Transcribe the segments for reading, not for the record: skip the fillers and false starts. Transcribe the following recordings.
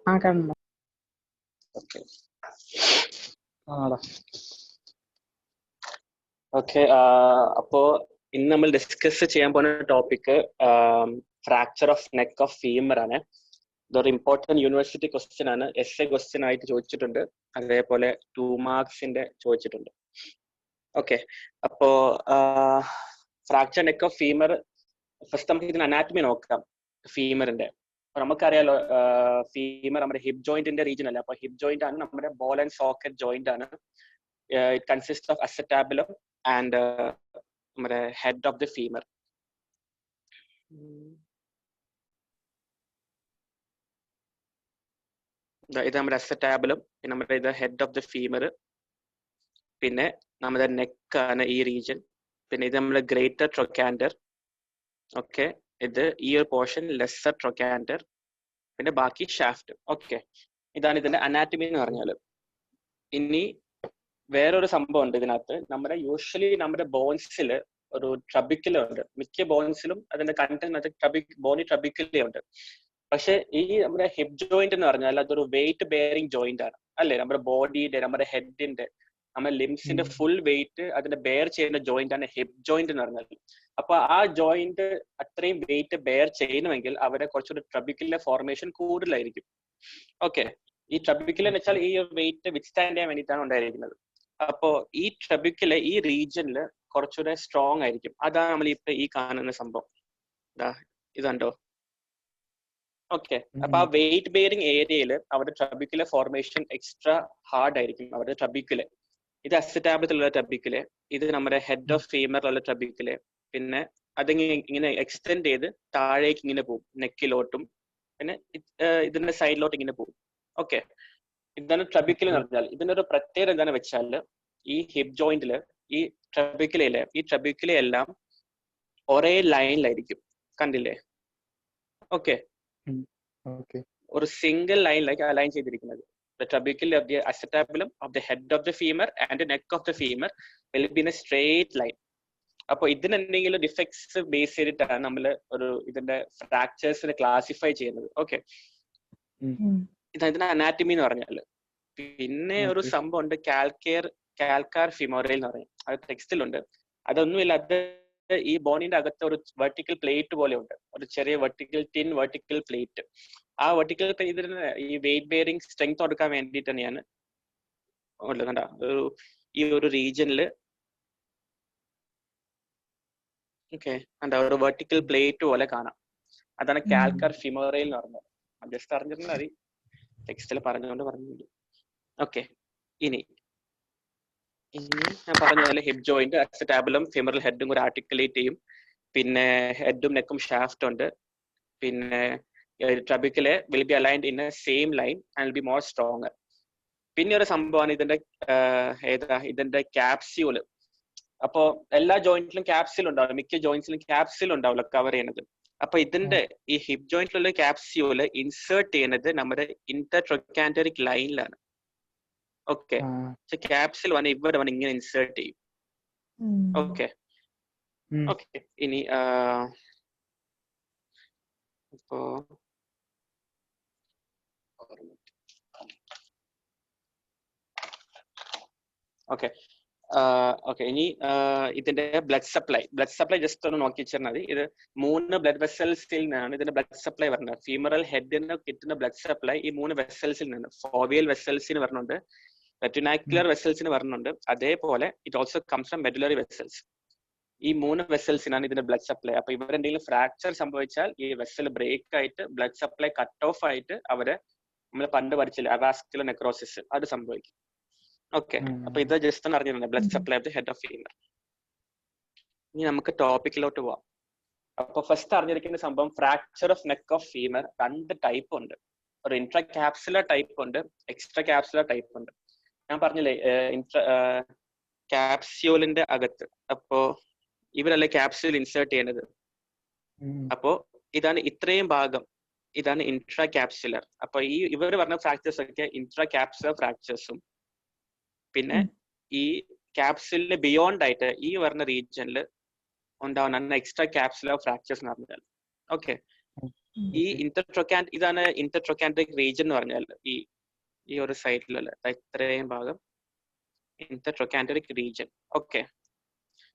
കണ്ടു. Okay okay അപ്പോ ഇന്ന് നമ്മൾ ഡിസ്കസ് ചെയ്യാൻ പോകുന്ന topic fracture of neck of femur ആണ്. ഇതൊരു ഇമ്പോർട്ടൻറ്റ് യൂണിവേഴ്സിറ്റി ക്വസ്റ്റ്യൻ ആണ്. എസ്എ ക്വസ്റ്റ്യൻ ആയിട്ട് ചോദിച്ചിട്ടുണ്ട്, അതേപോലെ 2 മാർക്സിന്റെ ചോദിച്ചിട്ടുണ്ട്. ഓക്കെ, അപ്പോ fracture neck of femur, first നമുക്ക് ഇതിന് അനാറ്റമി നോക്കാം. ഫീമറിന്റെ നമുക്കറിയാലോ, ഫീമർ നമ്മുടെ ഹിപ്പ് ജോയിന്റിന്റെ റീജിയൻ അല്ല. അപ്പൊ ഹിപ്പ് ജോയിന്റ് ആണ് നമ്മുടെ ബോൾ ആൻഡ് സോക്കറ്റ് ജോയിന്റ് ആണ്. ഇറ്റ് കൺസിസ്റ്റ് ഓഫ് അസെറ്റാബുലം ആൻഡ് നമ്മുടെ ഹെഡ് ഓഫ് ദി ഫീമർ. ഇത് നമ്മുടെ അസെറ്റാബുലം, പിന്നെ നമ്മുടെ ഇത് ഹെഡ് ഓഫ് ദി ഫീമർ, പിന്നെ നമ്മുടെ നെക്ക് ആണ് ഈ റീജിയൻ, പിന്നെ ഇത് നമ്മുടെ ഗ്രേറ്റർ ട്രൊക്കാൻഡർ. ഓക്കെ, ഇത് ഈ ഒരു പോർഷൻ ലെസ്സർ ട്രൊക്കാൻഡർ, പിന്നെ ബാക്കി ഷാഫ്റ്റ്. ഓക്കെ, ഇതാണ് ഇതിന്റെ അനാറ്റമി എന്ന് പറഞ്ഞാൽ. ഇനി വേറൊരു സംഭവം ഉണ്ട് ഇതിനകത്ത്. യൂഷ്വലി നമ്മുടെ ബോൺസിൽ ഒരു ട്രബിക്കുലം ഉണ്ട്. മിക്ക ബോൺസിലും അതിന്റെ കണ്ടന്റ് ബോണി ട്രബിക്കുലേ ഉണ്ട്. പക്ഷെ ഈ നമ്മുടെ ഹിപ്പ് ജോയിന്റ് എന്ന് പറഞ്ഞാൽ അതൊരു വെയിറ്റ് ബെയറിംഗ് ജോയിന്റ് ആണ്, അല്ലേ? നമ്മുടെ ബോഡിയുടെ, നമ്മുടെ ഹെഡിന്റെ, നമ്മുടെ ലിംസിന്റെ ഫുൾ വെയിറ്റ് അതിന്റെ ബെയർ ചെയ്യുന്ന ജോയിന്റ് ആണ് ഹിപ്പ് ജോയിന്റ് എന്ന് പറഞ്ഞാൽ. അപ്പൊ ആ ജോയിന്റ് അത്രയും വെയിറ്റ് ബെയർ ചെയ്യണമെങ്കിൽ അവിടെ കുറച്ചൊരു ട്രബിക്കുലർ ഫോർമേഷൻ കൂടുതലായിരിക്കും. ഓക്കെ, ഈ ട്രബിക്കുലർ എന്ന് വെച്ചാൽ ഈ വെയിറ്റ് വിത്ത്സ്റ്റാൻഡ് ചെയ്യാൻ വേണ്ടിയിട്ടാണ് ഉണ്ടായിരിക്കുന്നത്. അപ്പോ ഈ ട്രബിക്കുലർ ഈ റീജിയനിൽ കുറച്ചുകൂടെ സ്ട്രോങ് ആയിരിക്കും. അതാണ് നമ്മൾ ഇപ്പൊ ഈ കാണുന്ന സംഭവം. ഇതുണ്ടോ? ഓക്കെ, അപ്പൊ ആ വെയിറ്റ് ബെയറിംഗ് ഏരിയയിൽ അവിടെ ട്രബിക്കുലർ ഫോർമേഷൻ എക്സ്ട്രാ ഹാർഡ് ആയിരിക്കും. അവിടെ ട്രബിക്കുലർ, ഇത് അസെറ്റാബിലുള്ള ട്രബിക്കുലർ, ഇത് നമ്മുടെ ഹെഡ് ഓഫ് ഫീമറിലുള്ള ട്രബിക്കുലർ. പിന്നെ അതിങ്ങനെ എക്സ്റ്റെൻഡ് ചെയ്ത് താഴേക്ക് ഇങ്ങനെ പോകും, നെക്കിലോട്ടും പിന്നെ ഇതിന്റെ സൈഡിലോട്ട് ഇങ്ങനെ പോകും. ഓക്കെ, ഇതാണ് ട്രബിക്കുലർ എന്ന് പറഞ്ഞാൽ. ഇതിന്റെ ഒരു പ്രത്യേകത എന്താണെന്ന് വെച്ചാൽ, ഈ ഹിപ്പ് ജോയിന്റില് ഈ ട്രബിക്കുലർ എല്ലാം ഒരേ ലൈനിലായിരിക്കും. കണ്ടില്ലേ? ഓക്കെ, ഒരു സിംഗിൾ ലൈനിലേക്ക് അലൈൻ ചെയ്തിരിക്കുന്നത്. The trabeculum of the acetabulum of the head of the femur and the neck of the femur will be in a straight line. അപ്പോൾ ഇതിന് എന്തെങ്കിലും ഡിഫക്ട്സ് ബേസ് ചെയ്തിട്ടാണ് നമ്മൾ ഒരു ഇതിന്റെ ഫ്രാക്ചേഴ്സിനെ ക്ലാസിഫൈ ചെയ്യുന്നത്. ഓക്കെ, ഇതാണ് ഇതിന്റെ അനാറ്റമി എന്ന് പറഞ്ഞാൽ. പിന്നെ ഒരു സംഭവം ഉണ്ട്, കാൽക്കാർ ഫിമോറൽ എന്ന് പറയും. അത് ടെക്സ്റ്റിലുണ്ട്. അതൊന്നുമില്ല, അത് ഈ ബോണിന്റെ അകത്ത് ഒരു വെർട്ടിക്കൽ പ്ലേറ്റ് പോലെ ഉണ്ട്, ഒരു ചെറിയ തിൻ വെർട്ടിക്കൽ പ്ലേറ്റ്. ആ വെർട്ടിക്കൽ ഇതിന് ഈ വെയിറ്റ് ബെയറിംഗ് സ്ട്രെങ്ത് കൊടുക്കാൻ വേണ്ടിയിട്ട് തന്നെയാണ് കണ്ട ഈ ഒരു റീജിയനില്. ഓക്കെ, കണ്ട ഒരു വെർട്ടിക്കൽ പ്ലേറ്റ് പോലെ കാണാം. അതാണ് കാൽക്കാർ ഫിമോറൽ എന്ന് പറഞ്ഞത്. ജസ്റ്റ് അറിഞ്ഞിരുന്നാൽ മതി, ടെക്സ്റ്റിൽ പറഞ്ഞുകൊണ്ട്. ഓക്കെ, ഇനി ഞാൻ പറഞ്ഞ പോലെ ഹിപ്പ് ജോയിന്റ്, അസെറ്റാബുലം, ഫിമറൽ ഹെഡും കൂടെ ആർട്ടിക്കുലേറ്റ് ചെയ്യും. പിന്നെ ഹെഡും നെക്കും ഷാഫ്റ്റ് ഉണ്ട്. പിന്നെ trabecular will be aligned in a same line and will be more stronger. പിന്നെ ഒരു സംഭവമാണ് ഇതിന്റെ ക്യാപ്സ്യൂള്. അപ്പോ എല്ലാ ജോയിന്റിലും ക്യാപ്സ്യൂൾ ഉണ്ടാവില്ല, മിക്ക ജോയിന്റ്സിലും ക്യാപ്സ്യൂൾ ഉണ്ടാവില്ല കവർ ചെയ്യുന്നത്. അപ്പൊ ഇതിന്റെ ഈ ഹിപ്പ് ജോയിന്റിലുള്ള ക്യാപ്സ്യൂള് ഇൻസേർട്ട് ചെയ്യുന്നത് നമ്മുടെ ഇന്റർട്രൊക്കാൻഡറിക് ലൈനിലാണ്. ഓക്കെ, ക്യാപ്സ്യൂൾ ഇവിടെ ഇങ്ങനെ ഇൻസേർട്ട് ചെയ്യും. ഓക്കെ ഓക്കെ, ഇനി ഇപ്പോ ഓക്കെ ഇനി ഇതിന്റെ ബ്ലഡ് സപ്ലൈ ജസ്റ്റ് ഒന്ന് നോക്കി വെച്ചാൽ മതി. ഇത് 3 ബ്ലഡ് വെസൽസിൽ നിന്നാണ് ഇതിന്റെ ബ്ലഡ് സപ്ലൈ വരുന്നത്. ഫീമറൽ ഹെഡിന് കിട്ടുന്ന ബ്ലഡ് സപ്ലൈ ഈ 3 വെസൽസിൽ നിന്ന്. ഫോവിയൽ വെസൽസിന് വരുന്നുണ്ട്, റെറ്റിനാക്കുലർ വെസൽസിന് വരുന്നുണ്ട്, അതേപോലെ it also comes from medullary vessels. ഈ 3 വെസൽസിനാണ് ഇതിന്റെ ബ്ലഡ് സപ്ലൈ. അപ്പൊ ഇവിടെ എന്തെങ്കിലും ഫ്രാക്ചർ സംഭവിച്ചാൽ ഈ വെസൽ ബ്രേക്ക് ആയിട്ട് ബ്ലഡ് സപ്ലൈ കട്ട് ഓഫ് ആയിട്ട് നമ്മൾ പണ്ട് പഠിച്ചില്ല അവാസ്കുലർ നെക്രോസിസ്, അത് സംഭവിക്കും. ഓക്കെ, അപ്പൊ ഇത് ജസ്റ്റ് ഒന്ന് അറിഞ്ഞിരുന്നത് blood supply of the head of femur. ഇനി നമുക്ക് ടോപ്പിക്കിലോട്ട് പോവാം. അപ്പൊ ഫസ്റ്റ് അറിഞ്ഞിരിക്കുന്ന സംഭവം, fracture of neck of femur 2 type ഉണ്ട്. ഒരു ഇൻട്രാ ക്യാപ്സുലർ ടൈപ്പ് ഉണ്ട്, എക്സ്ട്രാ ക്യാപ്സുലർ ടൈപ്പ് ഉണ്ട്. ഞാൻ പറഞ്ഞില്ലേ ക്യാപ്സ്യൂളിന്റെ അകത്ത്, അപ്പോ ഇവരല്ലേ ക്യാപ്സ്യൂൾ ഇൻസേർട്ട് ചെയ്യുന്നത്. അപ്പോ ഇതാണ് ഇത്രയും ഭാഗം, ഇതാണ് ഇൻട്രാ ക്യാപ്സുലർ. അപ്പൊ ഇവർ പറഞ്ഞ ഫ്രാക്ചേഴ്സ് ഒക്കെ ഇൻട്രാ ക്യാപ്സുലർ ഫ്രാക്ചേഴ്സും, പിന്നെ ഈ ക്യാപ്സ്യൂളിന് ബിയോണ്ട് ആയിട്ട് ഈ പറഞ്ഞ റീജിയനിൽ ഉണ്ടാവുന്ന എക്സ്ട്രാ ക്യാപ്സുലർ ഫ്രാക്ചേഴ്സ് എന്ന് പറഞ്ഞാൽ. ഓക്കെ, ഈ ഇതാണ് ഇന്റർട്രൊക്കാൻഡ്രിക് റീജിയൻ എന്ന് പറഞ്ഞാൽ ഈ ഒരു സൈഡിലുള്ള ഇത്രയും ഭാഗം ഇന്റർട്രൊക്കാൻഡ്രിക് റീജിയൻ. ഓക്കെ,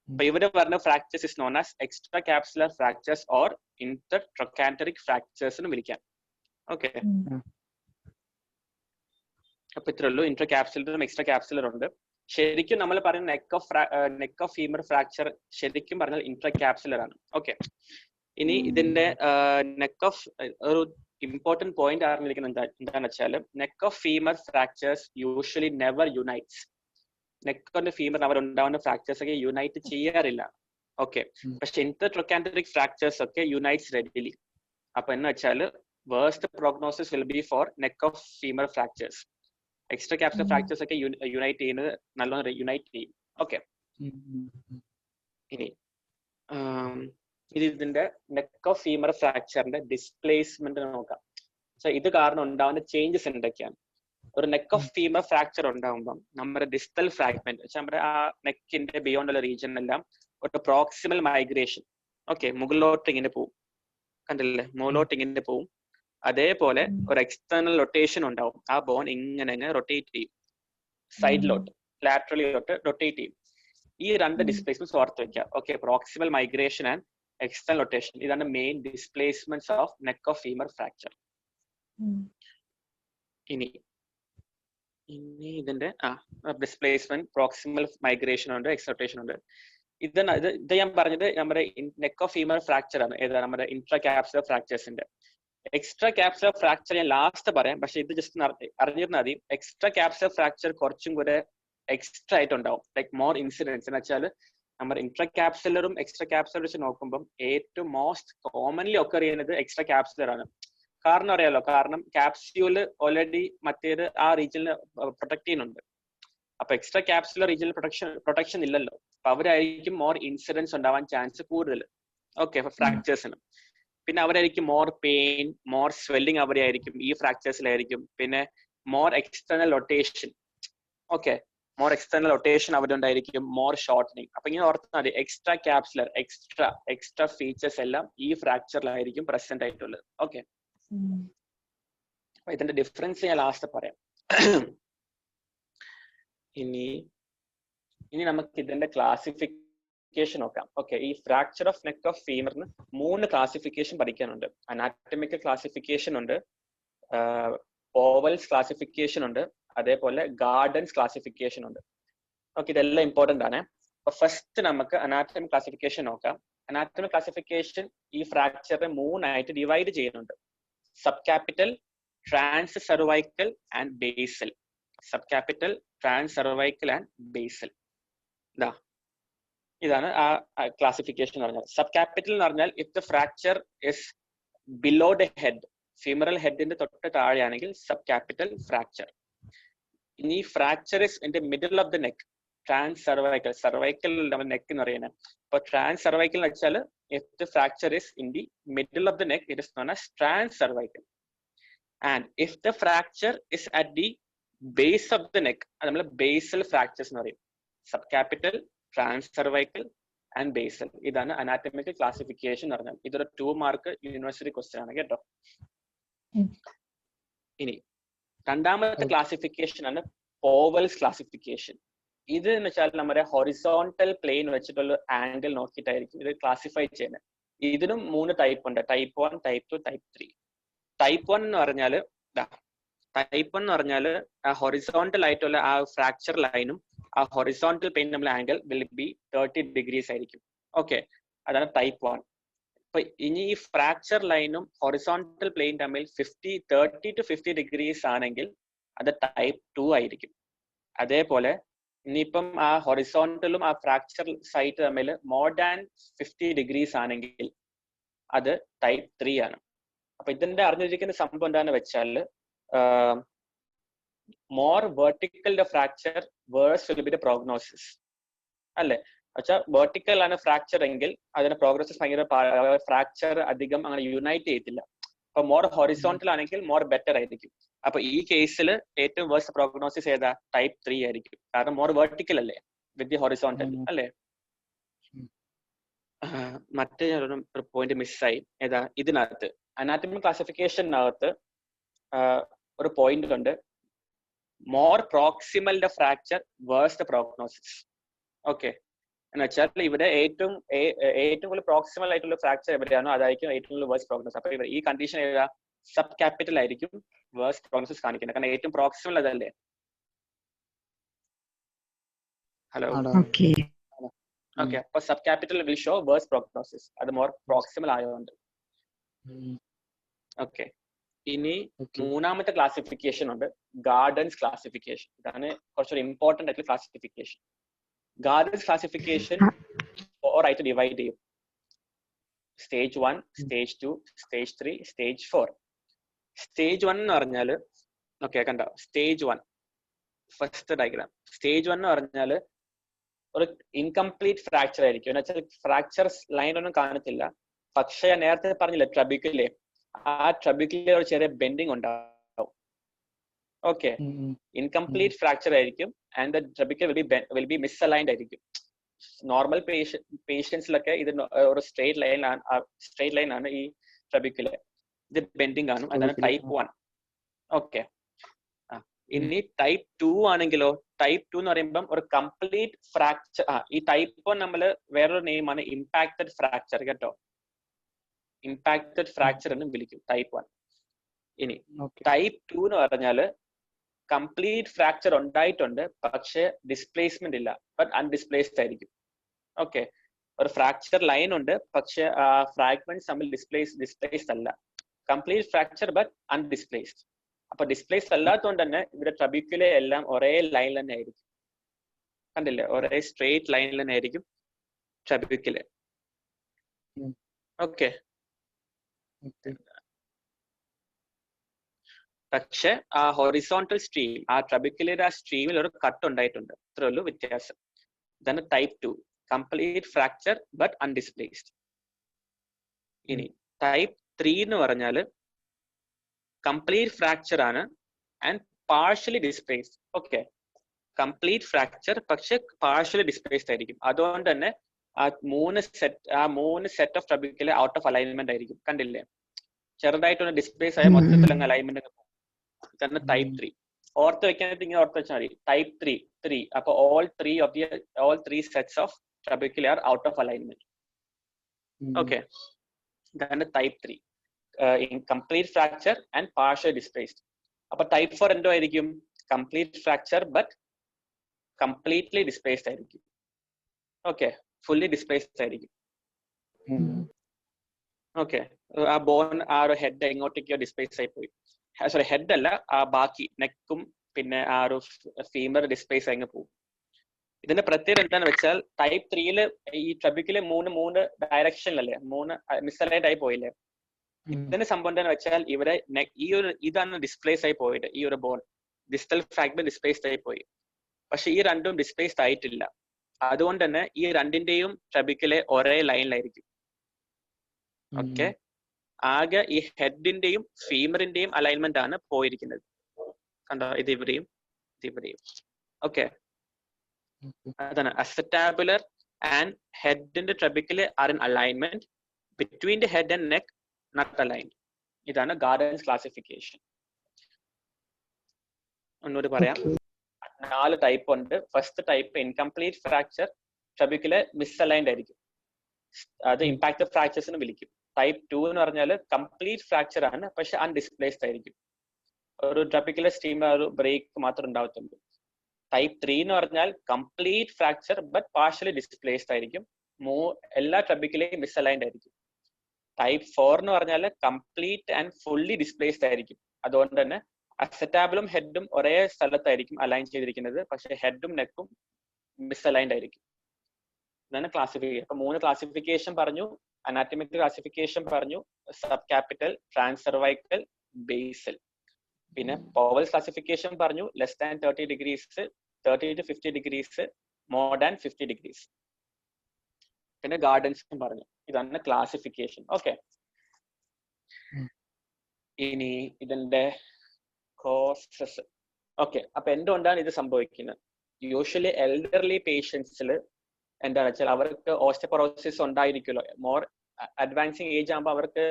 അപ്പൊ ഇവിടെ പറഞ്ഞ fractures is known as extra capsular fractures or intertrochanteric fractures എന്ന് വിളിക്കാം. ഓക്കെ, അപ്പൊ ഇത്രേ ഉള്ളൂ. ഇന്റർ ക്യാപ്സുലറും എക്സ്ട്രാ ക്യാപ്സുലർ ഉണ്ട്. ശരിക്കും നമ്മൾ പറയുന്ന നെക്ക് ഓഫ് ഫീമർ ഫ്രാക്ചർ ശരിക്കും പറഞ്ഞാൽ ഇന്റർ ക്യാപ്സുലർ ആണ്. ഓക്കെ, ഇനി ഇതിന്റെ നെക്ക് ഓഫ് ഒരു ഇമ്പോർട്ടന്റ് പോയിന്റ് അറിഞ്ഞിരിക്കുന്നത് എന്താണെന്ന് വെച്ചാൽ neck of femur fractures usually never unites. Neck of femur അവർ ഉണ്ടാവുന്ന ഫ്രാക്ചേഴ്സ് ഒക്കെ യുണൈറ്റ് ചെയ്യാറില്ല. ഓക്കെ, പക്ഷെ ഇന്റർട്രൊക്കാൻഡ്രിക് ഫ്രാക്ചേഴ്സ് ഒക്കെ യുണൈറ്റ്സ് റെഡിലി. അപ്പൊ എന്ന് വെച്ചാൽ worst prognosis will be for neck of femur fractures. Extra capsular fractures ഒക്കെ യുണൈറ്റ് ചെയ്യുന്നത് നല്ലോണം യുണൈറ്റ് ചെയ്യും. ഓക്കെ, ഇനി ഇതിന്റെ നെക്ക് ഓഫ് ഫീമർ ഫ്രാക്ചറിന്റെ ഡിസ്പ്ലേസ്മെന്റ് നോക്കാം. സോ ഇത് കാരണം ഉണ്ടാവുന്ന ചേഞ്ചസ് എന്തൊക്കെയാണ്? ഒരു നെക്ക് ഓഫ് ഫീമർ ഫ്രാക്ചർ ഉണ്ടാകുമ്പോൾ നമ്മുടെ ഡിസ്റ്റൽ ഫ്രാഗ്മെന്റ് നമ്മുടെ ആ നെക്കിന്റെ ബിയോണ്ട് ഉള്ള റീജിയൻ എല്ലാം ഒരു പ്രോക്സിമൽ മൈഗ്രേഷൻ, ഓക്കെ, മുകളിലോട്ട് ഇങ്ങനെ പോവും, കണ്ടില്ലേ, മുകളിലോട്ട് ഇങ്ങനെ പോവും. അതേപോലെ ഒരു എക്സ്റ്റേണൽ റൊട്ടേഷൻ ഉണ്ടാവും. ആ ബോൺ ഇങ്ങനെ റൊട്ടേറ്റ് ചെയ്യും, സൈഡിലോട്ട് ലാറ്ററലിലോട്ട് റൊട്ടേറ്റ് ചെയ്യും. ഈ രണ്ട് ഡിസ്പ്ലേസ്മെന്റ്സ് ഓർത്ത് വെക്കുക. Okay, proximal migration and external rotation, ഇതാണ് main displacements of neck of femur fracture. ഇനി ഇതിന്റെ ഡിസ്പ്ലേസ്മെന്റ്, പ്രോക്സിമൽ മൈഗ്രേഷൻ ഉണ്ട്, എക്സ്റ്റേൺ ഉണ്ട്. ഇത് ഞാൻ പറഞ്ഞത് നമ്മുടെ നെക്ക് ഓഫ് ഫീമർ ഫ്രാക്ചർ ആണ്. ഏതാ നമ്മുടെ intra capsular ഫ്രാക്ചേഴ്സിന്റെ. Extra capsular fracture ഞാൻ ലാസ്റ്റ് പറയാം, പക്ഷെ ഇത് ജസ്റ്റ് അറിഞ്ഞിരുന്നാൽ മതി. എക്സ്ട്രാ ക്യാപ്സുലർ ഫ്രാക്ചർ കുറച്ചും കൂടെ എക്സ്ട്രാ ആയിട്ടുണ്ടാവും, ലൈക്ക് മോർ ഇൻസിഡൻസ്. എന്ന് വെച്ചാൽ നമ്മുടെ ഇൻട്രാ ക്യാപ്സുലറും എക്സ്ട്രാ ക്യാപ്സുലർ വെച്ച് നോക്കുമ്പോൾ ഏറ്റവും മോസ്റ്റ് കോമൺലി ഒക്കർ ചെയ്യുന്നത് എക്സ്ട്രാ ക്യാപ്സുലർ ആണ്. കാരണം അറിയാലോ, കാരണം ക്യാപ്സ്യൂള് ഓൾറെഡി മറ്റേത് ആ റീജിയനിൽ പ്രൊട്ടക്ട് ചെയ്യുന്നുണ്ട്. അപ്പൊ എക്സ്ട്രാ ക്യാപ്സുലർ റീജിയൽ പ്രൊട്ടക്ഷൻ ഇല്ലല്ലോ, അപ്പൊ അവരായിരിക്കും മോർ ഇൻസിഡൻസ് ഉണ്ടാവാൻ ചാൻസ് കൂടുതൽ. ഓക്കെ, ഫ്രാക്ചേഴ്സിന്. പിന്നെ അവരായിരിക്കും മോർ പെയിൻ, മോർ സ്വെല്ലിങ് അവിടെ ആയിരിക്കും, ഈ ഫ്രാക്ചേഴ്സിലായിരിക്കും. പിന്നെ more external rotation, okay, more external rotation അവിടെ ഉണ്ടായിരിക്കും, മോർ ഷോർട്ടനിങ്. അപ്പൊ ഇങ്ങനെ ഓർത്താൽ മതി, എക്സ്ട്രാ ക്യാപ്സുലർ എക്സ്ട്രാ ഫീച്ചേഴ്സ് എല്ലാം ഈ ഫ്രാക്ചറിലായിരിക്കും പ്രസന്റ് ആയിട്ടുള്ളത്. ഓക്കെ, അപ്പൊ ഇതിന്റെ ഡിഫറൻസ് ഞാൻ ലാസ്റ്റ് പറയാം. ഇനി നമുക്ക് ഇതിന്റെ ക്ലാസിഫിക്കേഷൻ നോക്കാം. ഓക്കെ, ഈ ഫ്രാക്ചർ ഓഫ് നെക്ക് ഓഫ് ഫീമറിന് 3 ക്ലാസിഫിക്കേഷൻ പഠിക്കാനുണ്ട്. അനാറ്റമിക്കൽ ക്ലാസിഫിക്കേഷൻ ഉണ്ട്, ഓവൽസ് ക്ലാസിഫിക്കേഷൻ ഉണ്ട്, അതേപോലെ ഗാർഡൻസ് ക്ലാസിഫിക്കേഷൻ ഉണ്ട്. ഓക്കെ, ഇതെല്ലാം ഇമ്പോർട്ടന്റ് ആണ്. അപ്പൊ ഫസ്റ്റ് നമുക്ക് അനാറ്റമിക് ക്ലാസിഫിക്കേഷൻ നോക്കാം. അനാറ്റമിക് ക്ലാസിഫിക്കേഷൻ ഈ ഫ്രാക്ചറിനെ 3 ആയിട്ട് ഡിവൈഡ് ചെയ്യുന്നുണ്ട്: sub capital, trans cervical and basal. Sub capital, trans cervical and basal. ഇതാണ് ആ ക്ലാസിഫിക്കേഷൻ എന്ന് പറഞ്ഞാൽ. സബ് ക്യാപിറ്റൽ എന്ന് പറഞ്ഞാൽ if the fracture is below the head, femoral ഹെഡിന്റെ തൊട്ട് താഴെയാണെങ്കിൽ സബ് ക്യാപിറ്റൽ ഫ്രാക്ചർ. ഇനി fracture is in the middle of the neck, trans cervical. Cervical നമ്മൾ നെക്ക് എന്ന് പറയുന്നത്. അപ്പൊ ട്രാൻസ് സെർവൈക്കൽ എന്ന് വെച്ചാൽ if the fracture is in the middle of the neck, it is known as transcervical. And if the fracture is at the base of the neck, അത് നമ്മൾ basal fractures എന്ന് പറയും. Subcapital, transcervical and basal. ഇതാണ് anatomical classification എന്ന് പറഞ്ഞാൽ. ഇതൊരു 2 mark university question ആണ് കേട്ടോ. ഇനി രണ്ടാമത്തെ ക്ലാസിഫിക്കേഷൻ ആണ് Powell's classification. ഇത് എന്ന് വെച്ചാൽ നമ്മുടെ ഹൊറിസോണ്ടൽ പ്ലെയിൻ വെച്ചിട്ടുള്ള ആംഗിൾ നോക്കിയിട്ടായിരിക്കും ഇത് ക്ലാസിഫൈ ചെയ്യുന്നത്. ഇതിനും 3 ടൈപ്പ് ഉണ്ട്: ടൈപ്പ് 1, ടൈപ്പ് 2, ടൈപ്പ് 3. ടൈപ്പ് 1 എന്ന് പറഞ്ഞാൽ ആ ഹൊറിസോണ്ടൽ ആയിട്ടുള്ള ആ ഫ്രാക്ചർ ലൈനും ആ ഹൊറിസോണ്ടൽ പ്ലെയിൻ നമ്മൾ ആംഗിൾ വിൽ ബി 30 ഡിഗ്രീസ് ആയിരിക്കും. ഓക്കെ, അതാണ് ടൈപ്പ് 1. അപ്പൊ ഇനി ഈ ഫ്രാക്ചർ ലൈനും ഹൊറിസോണ്ടൽ പ്ലെയിൻ തമ്മിൽ 30 to 50 ഡിഗ്രീസ് ആണെങ്കിൽ അത് ടൈപ്പ് 2 ആയിരിക്കും. അതേപോലെ ഇനിയിപ്പം ആ ഹൊറിസോണ്ടലും ആ ഫ്രാക്ചർ സൈറ്റ് തമ്മിൽ മോർ ദാൻ 50 ഡിഗ്രീസ് ആണെങ്കിൽ അത് ടൈപ്പ് 3 ആണ്. അപ്പൊ ഇതിന്റെ അറിഞ്ഞിരിക്കുന്ന സംഭവം എന്താണെന്ന് വെച്ചാൽ more vertical the fracture worse will be the prognosis അല്ലെ. വെച്ചാൽ വെർട്ടിക്കൽ ആണ് ഫ്രാക്ചർ എങ്കിൽ അതിന്റെ പ്രോഗ്നോസിസ് ഭയങ്കര ഫ്രാക്ചർ അധികം അങ്ങനെ യുണൈറ്റ് ചെയ്യത്തില്ല. അപ്പൊ മോർ ഹൊറിസോണ്ടൽ ആണെങ്കിൽ മോർ ബെറ്റർ ആയിരിക്കും. അപ്പൊ ഈ കേസിൽ ഏറ്റവും വേഴ്സ്റ്റ് പ്രോഗ്നോസിസ് ഏതാ? ടൈപ്പ് 3 ആയിരിക്കും. കാരണം മോർ വെർട്ടിക്കൽ അല്ലേ വിത്ത് ദി ഹൊറിസോണ്ടൽ അല്ലേ. മറ്റേ ഒരു പോയിന്റ് മിസ്സായി. ഏതാ? ഇതിനകത്ത് അനാറ്റമി ക്ലാസിഫിക്കേഷനകത്ത് ഒരു പോയിന്റ് ഉണ്ട്, more proximal the fracture worse the prognosis. Okay, എന്ന് വെച്ചാൽ ഇവിടെ ഏറ്റവും കൂടുതൽ പ്രോക്സിമൽ ആയിട്ടുള്ള ഫ്രാക്ചർ എവിടെയാണോ അതായിരിക്കും ഏറ്റവും കൂടുതൽ വേഴ്സ് പ്രോഗ്നോസിസ്. അപ്പൊ ഈ കണ്ടീഷൻ ഏതാ, സബ് ക്യാപിറ്റൽ ആയിരിക്കും വേഴ്സ് പ്രോഗ്നോസിസ് കാണിക്കുന്നത്, കാരണം ഏറ്റവും പ്രോക്സിമൽ അതല്ലേ. ഹലോ, ഓക്കെ, അപ്പൊ sub capital will show worse prognosis, അത് മോർ പ്രോക്സിമൽ ആയതുകൊണ്ട്. ഓക്കെ, ഇനി മൂന്നാമത്തെ ക്ലാസിഫിക്കേഷൻ ഉണ്ട്, ഗാർഡൻസ് ക്ലാസിഫിക്കേഷൻ. ഇതാണ് കുറച്ചൊരു ഇമ്പോർട്ടന്റ് ആയിട്ടുള്ള ക്ലാസിഫിക്കേഷൻ. ഗാർഡൻസ് ക്ലാസിഫിക്കേഷൻ 4 ആയിട്ട് ഡിവൈഡ് ചെയ്യും. Stage 1, stage 2, stage 3, stage 4. Stage 1 എന്ന് പറഞ്ഞാൽ, ഓക്കെ കണ്ടോ, സ്റ്റേജ് 1 ഫസ്റ്റ് ഡയഗ്രാം. സ്റ്റേജ് 1 എന്ന് പറഞ്ഞാൽ ഒരു ഇൻകംപ്ലീറ്റ് ഫ്രാക്ചർ ആയിരിക്കും, എന്ന് വെച്ചാൽ ഫ്രാക്ചർ ലൈൻ ഒന്നും കാണത്തില്ല. പക്ഷെ നേരത്തെ പറഞ്ഞില്ല ട്രബിക്കിലെ, ആ ട്രബിക്കിലെ ഒരു ചെറിയ ബെൻഡിങ് ഉണ്ടാവും. ഓക്കെ, ഇൻകംപ്ലീറ്റ് ഫ്രാക്ചർ ആയിരിക്കും and the trabecular will be misaligned ആയിരിക്കും. നോർമൽ പേഷ്യൻസിലൊക്കെ ഇത് ഒരു സ്ട്രെയിറ്റ് ലൈൻ ആണ് ഈ ട്രബിക്കിലെ, ഇത് ബെൻഡിങ് ആണ്. അതാണ് ടൈപ്പ് 1. ഓക്കെ, ഇനി ടൈപ്പ് 2 ആണെങ്കിലോ, ടൈപ്പ് 2 എന്ന് പറയുമ്പോൾ ഒരു കംപ്ലീറ്റ് ഫ്രാക്ചർ. ഈ ടൈപ്പ് 1 നമ്മൾ വേറൊരു നെയിമാണ് ഇമ്പാക്റ്റഡ് ഫ്രാക്ചർ കേട്ടോ, ഇമ്പാക്റ്റഡ് ഫ്രാക്ചർ എന്ന് വിളിക്കും ടൈപ്പ് 1. ഇനി ടൈപ്പ് 2 എന്ന് പറഞ്ഞാല് കംപ്ലീറ്റ് ഫ്രാക്ചർ ഉണ്ടായിട്ടുണ്ട് പക്ഷെ ഡിസ്പ്ലേസ്മെന്റ് ഇല്ല, ബട്ട് അൺഡിസ്പ്ലേസ്ഡ് ആയിരിക്കും. ഓക്കെ, ഒരു ഫ്രാക്ചർ ലൈൻ ഉണ്ട് പക്ഷെ ഫ്രാഗ്മെന്റ്സ് തമ്മിൽ ഡിസ്പ്ലേസ്ഡ് അല്ല. Complete fracture but അൺഡിസ്പ്ലേസ്ഡ്. അപ്പൊ ഡിസ്പ്ലേസ്ഡ് അല്ലാത്തതുകൊണ്ട് തന്നെ ഇവിടെ ട്രബിക്കുലെ എല്ലാം ഒരേ ലൈനിൽ തന്നെ ആയിരിക്കും. കണ്ടില്ലേ, ഒരേ സ്ട്രെയിറ്റ് ലൈനിൽ തന്നെ ആയിരിക്കും ട്രബിക്കുലെ. ഓക്കെ, പക്ഷെ ആ ഹൊറിസോണ്ടൽ സ്ട്രീം, ആ ട്രബിക്കുലയുടെ ആ സ്ട്രീമിൽ ഒരു കട്ട് ഉണ്ടായിട്ടുണ്ട്, അത്രേ ഉള്ളൂ വ്യത്യാസം. ഇതാണ് type 2, complete fracture but undisplaced. ഇനി ടൈപ്പ് 3 എന്ന് പറഞ്ഞാല് കംപ്ലീറ്റ് ഫ്രാക്ചർ ആണ് and partially displaced. Okay, complete fracture പക്ഷെ പാർഷ്യലി ഡിസ്പ്ലേസ്ഡ് ആയിരിക്കും. അതുകൊണ്ട് തന്നെ ആ മൂന്ന് set of trabeculae out of alignment ആയിരിക്കും. കണ്ടില്ലേ, ചെറുതായിട്ടൊന്ന് ഡിസ്പ്ലേസ് ആയ മൊത്തത്തിൽ അങ്ങ് അലൈൻമെന്റ് പോകും. ഇതാണ് ടൈപ്പ് 3. ഓർത്ത് വെക്കാനായിട്ട് ഇങ്ങനെ ഓർത്ത് വെച്ചാൽ മതി, ടൈപ്പ് 3. അപ്പൊ all three sets of trabeculae are out of alignment. Okay, ഇതാണ് type 3, incomplete fracture and partially displaced. അപ്പൊ ടൈപ്പ് 4 എന്തോ ആയിരിക്കും, complete fracture but completely displaced ആയിരിക്കും. ഓക്കെ, ഫുള്ളി ഡിസ്പ്ലേസ്ഡ് ആയിരിക്കും. ഓക്കെ, ആ ബോൺ, ആ ഒരു ഹെഡ് എങ്ങോട്ടേക്കോ ഡിസ്പ്ലേസ് ആയി പോയി. സോറി, ഹെഡ് അല്ല, ആ ബാക്കി നെക്കും പിന്നെ ആ ഒരു ഫീമർ ഡിസ്പ്ലേസ് ആയി പോകും. ഇതിന്റെ പ്രത്യേകത എന്താണെന്ന് വെച്ചാൽ ടൈപ്പ് 3 ഈ ട്രബിക്കില് മൂന്ന് ഡയറക്ഷനിലല്ലേ, 3 മിസ്അലൈൻഡ് ആയി പോയില്ലേ. ഇതിന്റെ സംഭവം എന്താണെന്ന് വെച്ചാൽ ഇവിടെ ഇതാണ് ഡിസ്പ്ലേസ് ആയി പോയിട്ട്, ഈ ഒരു ബോൺ ഡിസ്റ്റൽ ഫ്രാഗ്മെന്റ് ഡിസ്പ്ലേസ്ഡ് ആയി പോയി. പക്ഷെ ഈ രണ്ടും ഡിസ്പ്ലേസ്ഡ് ആയിട്ടില്ല. അതുകൊണ്ട് തന്നെ ഈ രണ്ടിന്റെയും ട്രബിക്കിലെ ഒരേ ലൈനിലായിരിക്കും. ഓക്കെ, ആകെ ഈ ഹെഡിന്റെയും ഫീമറിന്റെയും അലൈൻമെന്റ് ആണ് പോയിരിക്കുന്നത്. കണ്ടോ, ഇത് ഇവിടെയും ഇത് ഇവിടെയും. ഓക്കെ, അതാണ് അസറ്റാബുലർ ആൻഡ് ഹെഡിന്റെ trabeculae are in alignment, between the head and neck not aligned. ഇതാണ് ഗാർഡൻസ് ക്ലാസിഫിക്കേഷൻ. ഒന്നുകൂടി പറയാം, 4 ടൈപ്പ് ഉണ്ട്. First type incomplete fracture, trabeculae misaligned ആയിരിക്കും, അത് ഇമ്പാക്റ്റഡ് ഫ്രാക്ചേഴ്സ് എന്ന് വിളിക്കും. ടൈപ്പ് 2 എന്ന് പറഞ്ഞാൽ കംപ്ലീറ്റ് ഫ്രാക്ചർ ആണ് പക്ഷെ അൺഡിസ്പ്ലേസ്ഡ് ആയിരിക്കും, ഒരു ട്രബിക്കുലർ സ്റ്റീം ഒരു ബ്രേക്ക് മാത്രം ഉണ്ടാവത്തുള്ളൂ. ടൈപ്പ് 3 എന്ന് പറഞ്ഞാൽ complete fracture but partially displaced ആയിരിക്കും, എല്ലാ ട്രബിക്കുലെയും മിസ്അലൈൻഡ് ആയിരിക്കും. ടൈപ്പ് 4 എന്ന് പറഞ്ഞാൽ കംപ്ലീറ്റ് ആൻഡ് ഫുള്ളി ഡിസ്പ്ലേസ്ഡ് ആയിരിക്കും. അതുകൊണ്ട് തന്നെ അസറ്റാബിളും ഹെഡും ഒരേ സ്ഥലത്തായിരിക്കും അലൈൻ ചെയ്തിരിക്കുന്നത്, പക്ഷെ ഹെഡും നെക്കും മിസ്അലൈൻഡ് ആയിരിക്കും. ഇതാണ് ക്ലാസിഫിക്കേഷൻ. അപ്പൊ 3 ക്ലാസിഫിക്കേഷൻ പറഞ്ഞു, അനാറ്റമിക് ക്ലാസിഫിക്കേഷൻ പറഞ്ഞു, സബ് ക്യാപിറ്റൽ, ട്രാൻസർവൈക്കൽ, ബേസൽ. പിന്നെ പവൽ ക്ലാസിഫിക്കേഷൻ പറഞ്ഞു, less than 30 degrees, 30 to 50 degrees, more than 50 degrees. പിന്നെ ഗാർഡൻസും പറഞ്ഞു. ഇതാണ് ക്ലാസിഫിക്കേഷൻ. ഓക്കെ, ഇനി ഇതിന്റെ കോസസ്. ഓക്കെ, അപ്പൊ എന്തുകൊണ്ടാണ് ഇത് സംഭവിക്കുന്നത്? യൂഷ്വലി എൽഡർലി പേഷ്യൻസിൽ എന്താണെന്ന് വെച്ചാൽ അവർക്ക് ഓസ്റ്റെയോപൊറോസിസ് ഉണ്ടായിരിക്കുമല്ലോ. മോർ അഡ്വാൻസിങ് ഏജ് ആകുമ്പോൾ അവർക്ക്